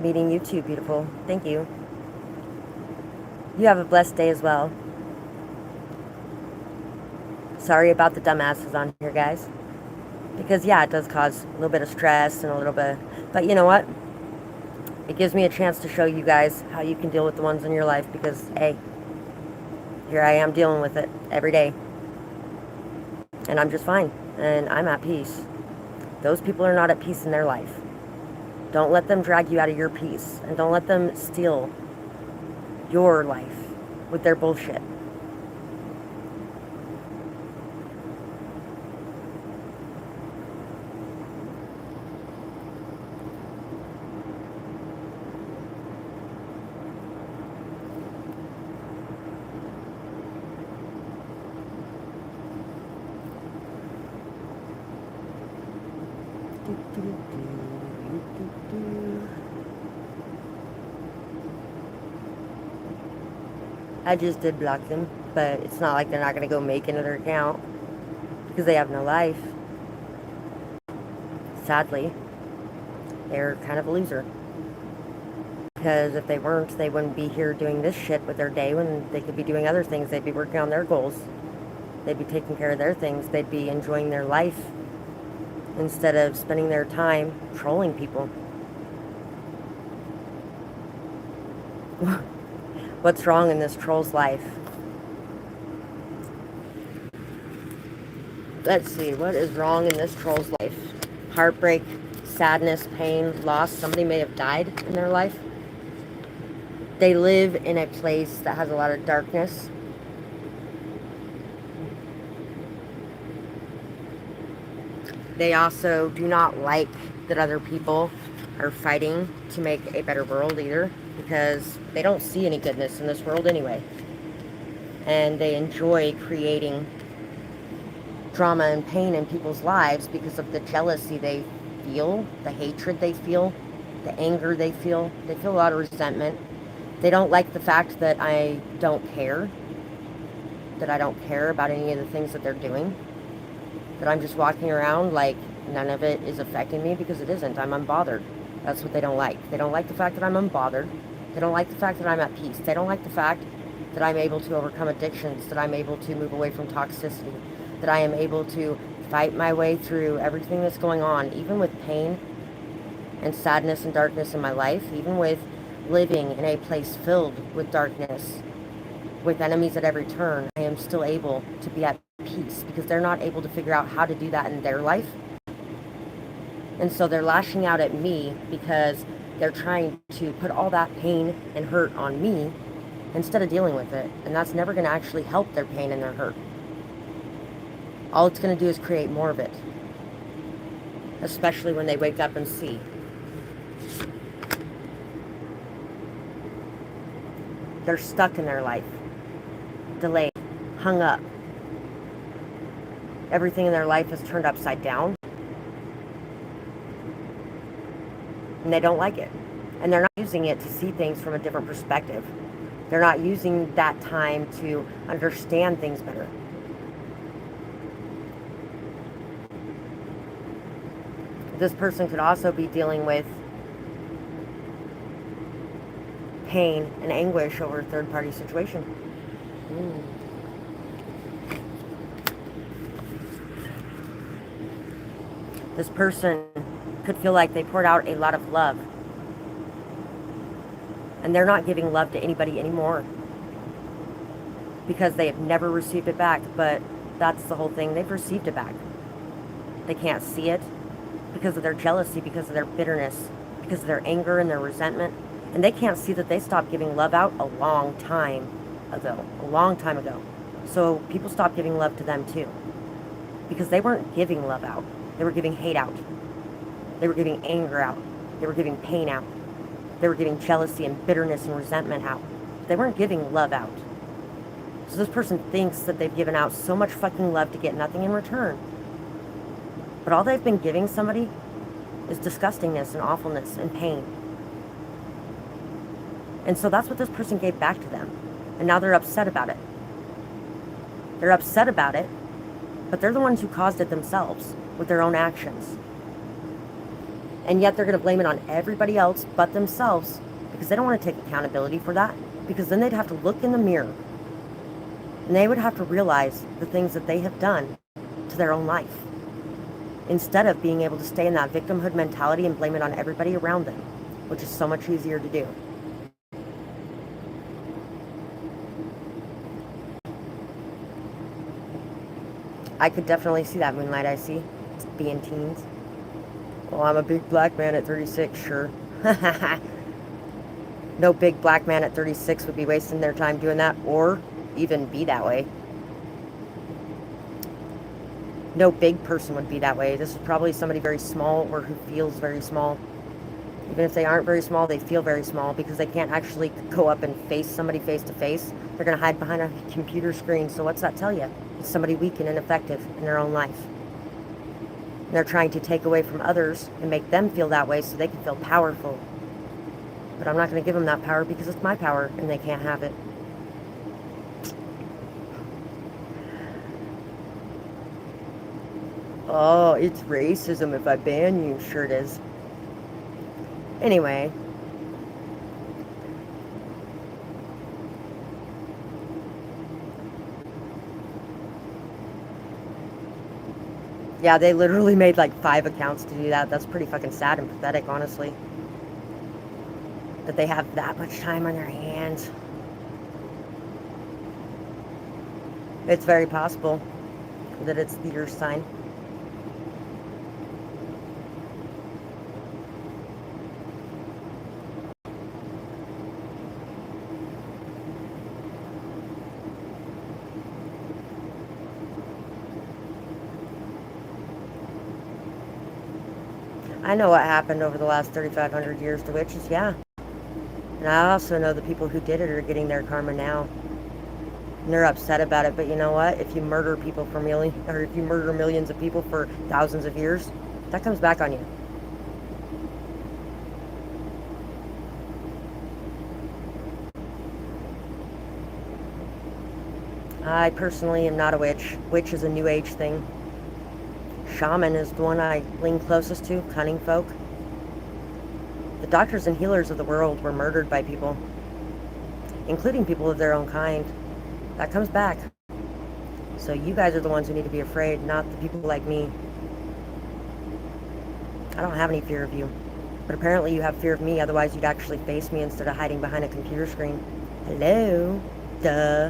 meeting you too, beautiful. Thank you. You have a blessed day as well. Sorry about the dumbasses on here, guys. Because, yeah, it does cause a little bit of stress and a little bit... But you know what? It gives me a chance to show you guys how you can deal with the ones in your life. Because, hey, here I am dealing with it every day. And I'm just fine. And I'm at peace. Those people are not at peace in their life. Don't let them drag you out of your peace. And don't let them steal your life with their bullshit. I just did block them, but it's not like they're not going to go make another account because they have no life. Sadly, they're kind of a loser. Because if they weren't, they wouldn't be here doing this shit with their day when they could be doing other things. They'd be working on their goals. They'd be taking care of their things. They'd be enjoying their life instead of spending their time trolling people. What's wrong in this troll's life? Let's see, what is wrong in this troll's life? Heartbreak, sadness, pain, loss. Somebody may have died in their life. They live in a place that has a lot of darkness. They also do not like that other people are fighting to make a better world either, because they don't see any goodness in this world anyway. And they enjoy creating drama and pain in people's lives because of the jealousy they feel, the hatred they feel, the anger they feel. They feel a lot of resentment. They don't like the fact that I don't care, that I don't care about any of the things that they're doing, that I'm just walking around like none of it is affecting me, because it isn't. I'm unbothered. That's what they don't like. They don't like the fact that I'm unbothered. They don't like the fact that I'm at peace. They don't like the fact that I'm able to overcome addictions, that I'm able to move away from toxicity, that I am able to fight my way through everything that's going on, even with pain and sadness and darkness in my life, even with living in a place filled with darkness, with enemies at every turn. I am still able to be at peace because they're not able to figure out how to do that in their life. And so they're lashing out at me because they're trying to put all that pain and hurt on me instead of dealing with it. And that's never going to actually help their pain and their hurt. All it's going to do is create more of it. Especially when they wake up and see. They're stuck in their life. Delayed. Hung up. Everything in their life is turned upside down. And they don't like it. And they're not using it to see things from a different perspective. They're not using that time to understand things better. This person could also be dealing with pain and anguish over a third-party situation. This person could feel like they poured out a lot of love, and they're not giving love to anybody anymore because they have never received it back. But that's the whole thing. They've received it back. They can't see it because of their jealousy, because of their bitterness, because of their anger and their resentment. And they can't see that they stopped giving love out a long time ago. A long time ago. So people stopped giving love to them too. Because they weren't giving love out. They were giving hate out. They were giving anger out. They were giving pain out. They were giving jealousy and bitterness and resentment out. They weren't giving love out. So this person thinks that they've given out so much fucking love to get nothing in return. But all they've been giving somebody is disgustingness and awfulness and pain. And so that's what this person gave back to them. And now they're upset about it. They're upset about it, but they're the ones who caused it themselves with their own actions. And yet they're going to blame it on everybody else but themselves because they don't want to take accountability for that, because then they'd have to look in the mirror and they would have to realize the things that they have done to their own life, instead of being able to stay in that victimhood mentality and blame it on everybody around them, which is so much easier to do. I could definitely see that, Moonlight I see, being teens. Well, I'm a big black man at 36, sure. No big black man at 36 would be wasting their time doing that, or even be that way. No big person would be that way. This is probably somebody very small or who feels very small. Even if they aren't very small, they feel very small because they can't actually go up and face somebody face to face. They're going to hide behind a computer screen. So what's that tell you? It's somebody weak and ineffective in their own life. And they're trying to take away from others and make them feel that way so they can feel powerful. But I'm not going to give them that power because it's my power and they can't have it. Oh, it's racism if I ban you. Sure it is. Anyway. Yeah, they literally made like 5 accounts to do that. That's pretty fucking sad and pathetic, honestly. That they have that much time on their hands. It's very possible that it's the Earth sign. I know what happened over the last 3,500 years to witches, yeah. And I also know the people who did it are getting their karma now. And they're upset about it, but you know what? If you murder people for if you murder millions of people for thousands of years, that comes back on you. I personally am not a witch. Witch is a new age thing. Shaman is the one I lean closest to, cunning folk. The doctors and healers of the world were murdered by people, including people of their own kind. That comes back. So you guys are the ones who need to be afraid, not the people like me. I don't have any fear of you. But apparently you have fear of me, otherwise you'd actually face me instead of hiding behind a computer screen. Hello? Duh.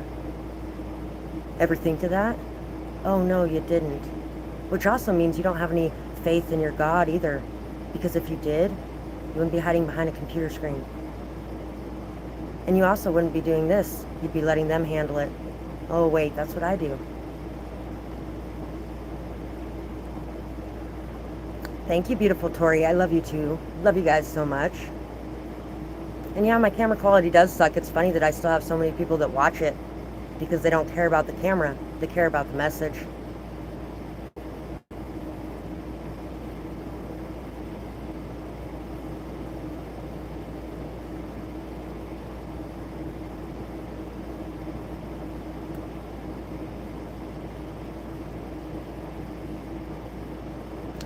Ever think of that? Oh no, you didn't. Which also means you don't have any faith in your God either. Because if you did, you wouldn't be hiding behind a computer screen. And you also wouldn't be doing this. You'd be letting them handle it. Oh wait, that's what I do. Thank you, beautiful Tori. I love you too. Love you guys so much. And yeah, my camera quality does suck. It's funny that I still have so many people that watch it because they don't care about the camera. They care about the message.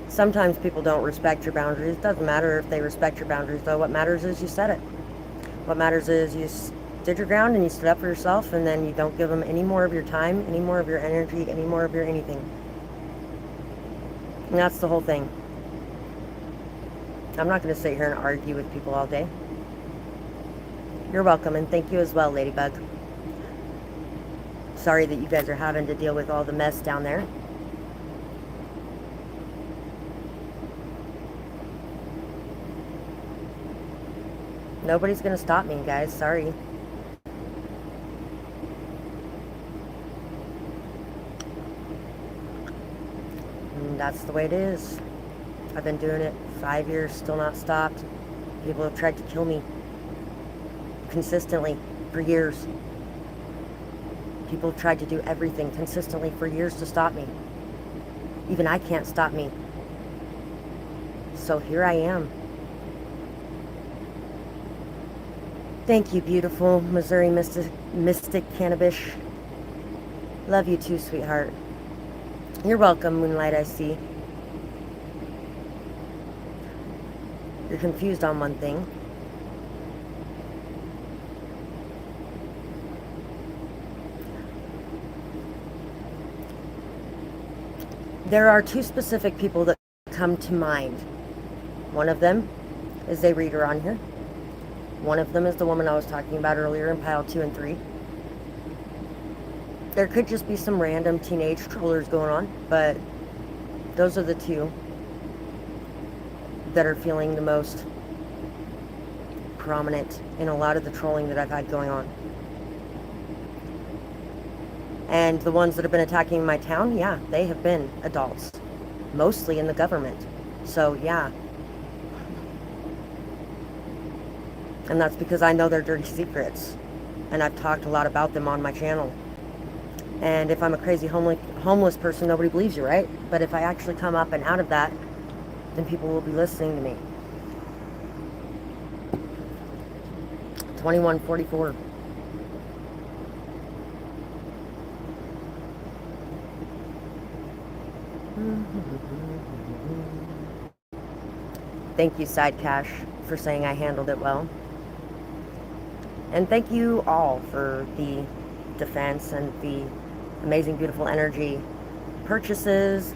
Sometimes people don't respect your boundaries. It doesn't matter if they respect your boundaries, though. What matters is you set it. What matters is you stood your ground and you stood up for yourself, and then you don't give them any more of your time, any more of your energy, any more of your anything. And that's the whole thing. I'm not going to sit here and argue with people all day. You're welcome, and thank you as well, Ladybug. Sorry that you guys are having to deal with all the mess down there. Nobody's gonna stop me, guys. Sorry. And that's the way it is. I've been doing it 5 years, still not stopped. People have tried to kill me consistently for years. People have tried to do everything consistently for years to stop me. Even I can't stop me. So here I am. Thank you, beautiful Missouri Mystic Cannabis. Love you too, sweetheart. You're welcome, Moonlight I see. You're confused on one thing. There are two specific people that come to mind. One of them is a reader on here. One of them is the woman I was talking about earlier in pile 2 and 3. There could just be some random teenage trollers going on, but those are the two that are feeling the most prominent in a lot of the trolling that I've had going on. And the ones that have been attacking my town, yeah, they have been adults, mostly in the government. So yeah. And that's because I know their dirty secrets, and I've talked a lot about them on my channel. And if I'm a crazy homeless person, nobody believes you, right? But if I actually come up and out of that, then people will be listening to me. 2144. Thank you, Side Cash, for saying I handled it well. And thank you all for the defense and the amazing, beautiful energy, purchases,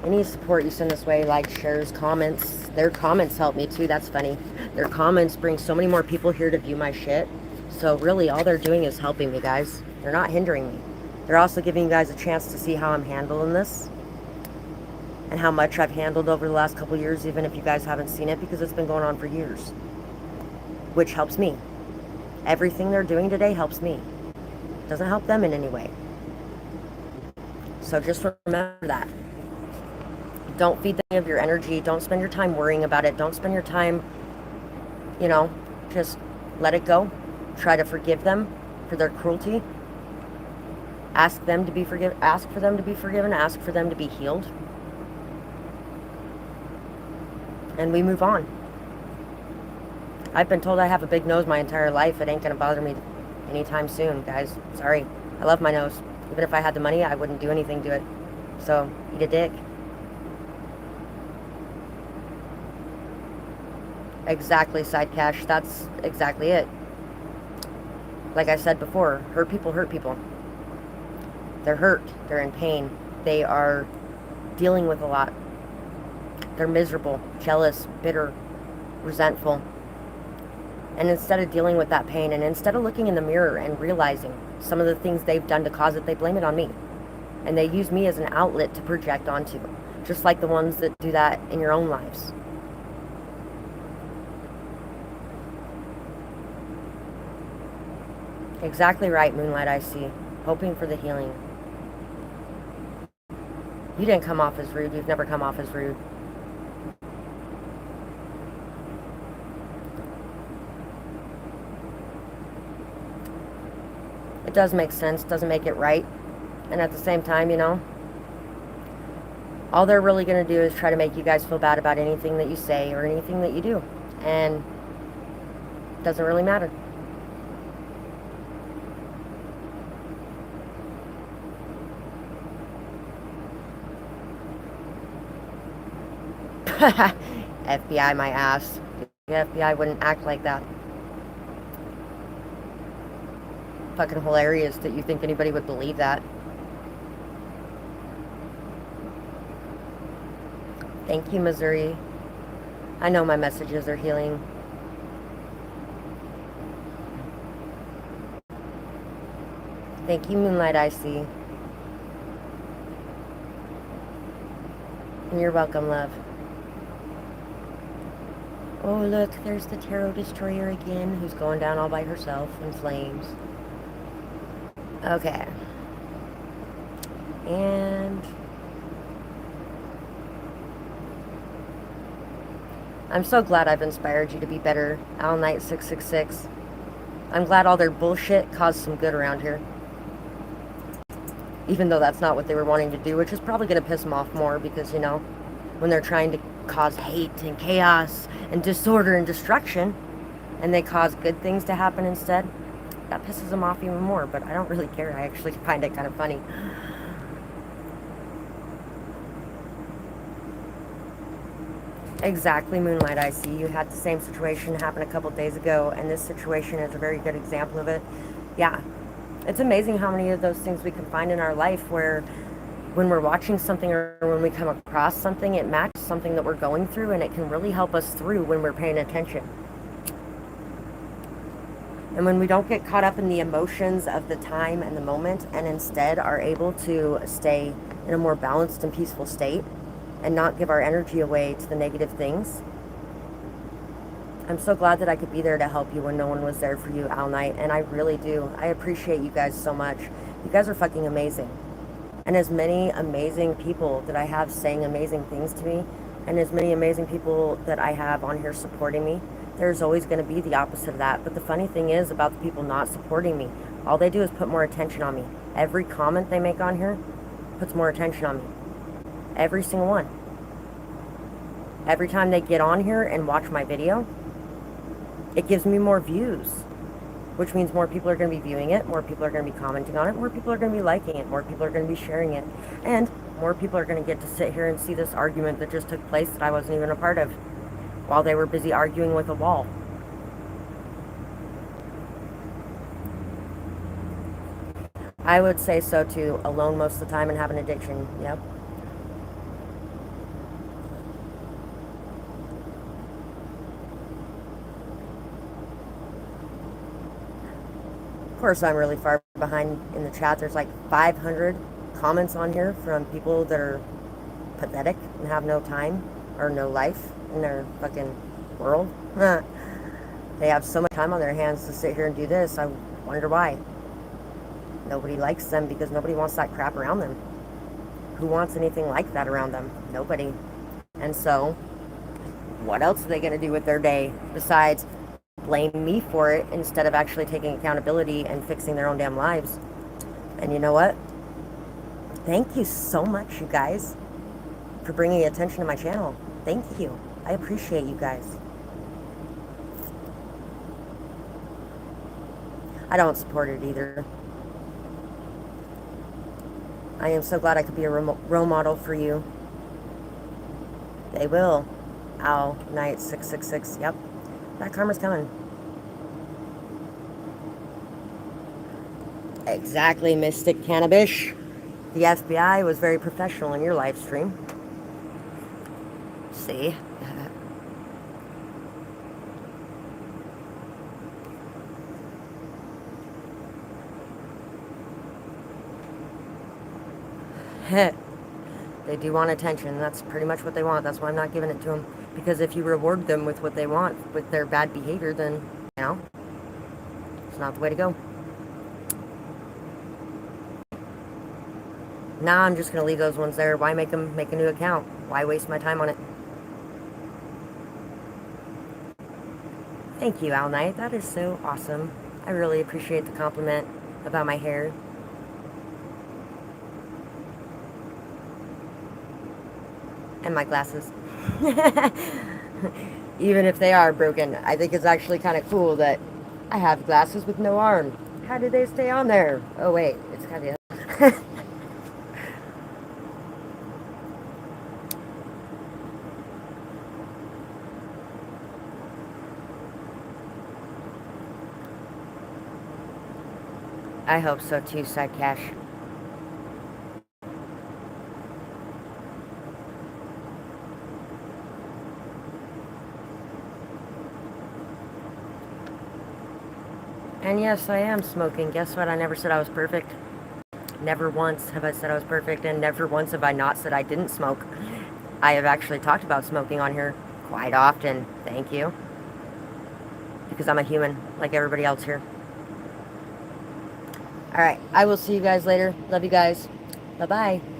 any support you send this way, like, shares, comments. Their comments help me too. That's funny. Their comments bring so many more people here to view my shit. So really all they're doing is helping me, guys. They're not hindering me. They're also giving you guys a chance to see how I'm handling this and how much I've handled over the last couple years, even if you guys haven't seen it, because it's been going on for years, which helps me. Everything they're doing today helps me. Doesn't help them in any way. So just remember that. Don't feed them any of your energy. Don't spend your time worrying about it. Don't spend your time, just let it go. Try to forgive them for their cruelty. Ask for them to be forgiven. Ask for them to be healed. And we move on. I've been told I have a big nose my entire life. It ain't gonna bother me anytime soon, guys. Sorry. I love my nose. Even if I had the money, I wouldn't do anything to it. So, eat a dick. Exactly, Side Cash. That's exactly it. Like I said before, hurt people hurt people. They're hurt. They're in pain. They are dealing with a lot. They're miserable, jealous, bitter, resentful. And instead of dealing with that pain, and instead of looking in the mirror and realizing some of the things they've done to cause it, they blame it on me. And they use me as an outlet to project onto, just like the ones that do that in your own lives. Exactly right, Moonlight I see. Hoping for the healing. You didn't come off as rude. You've never come off as rude. It does make sense, doesn't make it right. And at the same time, all they're really going to do is try to make you guys feel bad about anything that you say or anything that you do. And it doesn't really matter. FBI my ass. The FBI wouldn't act like that. Fucking hilarious that you think anybody would believe that. Thank you, Missouri. I know my messages are healing. Thank you, Moonlight I see. And you're welcome, love. Oh, look, there's the Tarot Destroyer again, who's going down all by herself in flames. Okay. And I'm so glad I've inspired you to be better, Owl Knight 666. I'm glad all their bullshit caused some good around here. Even though that's not what they were wanting to do, which is probably going to piss them off more because, you know, when they're trying to cause hate and chaos and disorder and destruction, and they cause good things to happen instead, that pisses them off even more, but I don't really care. I actually find it kind of funny. Exactly, Moonlight, I see. You had the same situation happen a couple days ago, and this situation is a very good example of it. Yeah, it's amazing how many of those things we can find in our life where when we're watching something or when we come across something, it matches something that we're going through, and it can really help us through when we're paying attention. And when we don't get caught up in the emotions of the time and the moment, and instead are able to stay in a more balanced and peaceful state and not give our energy away to the negative things. I'm so glad that I could be there to help you when no one was there for you, Owl Knight, and I really do. I appreciate you guys so much. You guys are fucking amazing. And as many amazing people that I have saying amazing things to me, and as many amazing people that I have on here supporting me, there's always going to be the opposite of that. But the funny thing is about the people not supporting me, all they do is put more attention on me. Every comment they make on here puts more attention on me. Every single one. Every time they get on here and watch my video, it gives me more views, which means more people are going to be viewing it, more people are going to be commenting on it, more people are going to be liking it, more people are going to be sharing it, and more people are going to get to sit here and see this argument that just took place that I wasn't even a part of while they were busy arguing with a wall. I would say so too, alone most of the time and have an addiction, yep. Of course, I'm really far behind in the chat. There's like 500 comments on here from people that are pathetic and have no time or no life in their fucking world. They have so much time on their hands to sit here and do this. I wonder why. Nobody likes them because nobody wants that crap around them. Who wants anything like that around them? Nobody. And so, what else are they going to do with their day besides blame me for it instead of actually taking accountability and fixing their own damn lives? And you know what? Thank you so much, you guys, for bringing attention to my channel. Thank you. I appreciate you guys. I don't support it either. I am so glad I could be a role model for you. They will. Owl Knight 666. Yep. That karma's coming. Exactly, Mystic Cannabis. The FBI was very professional in your live stream. See? They do want attention. That's pretty much what they want. That's why I'm not giving it to them. Because if you reward them with what they want, with their bad behavior, then, you know, it's not the way to go. Now I'm just going to leave those ones there. Why make them make a new account? Why waste my time on it? Thank you, Owl Knight. That is so awesome. I really appreciate the compliment about my hair. And my glasses. Even if they are broken, I think it's actually kind of cool that I have glasses with no arm. How did they stay on there? Oh wait, it's kind of... I hope so too, Side Cash. And yes, I am smoking. Guess what? I never said I was perfect. Never once have I said I was perfect, and never once have I not said I didn't smoke. I have actually talked about smoking on here quite often. Thank you. Because I'm a human, like everybody else here. Alright, I will see you guys later. Love you guys. Bye-bye.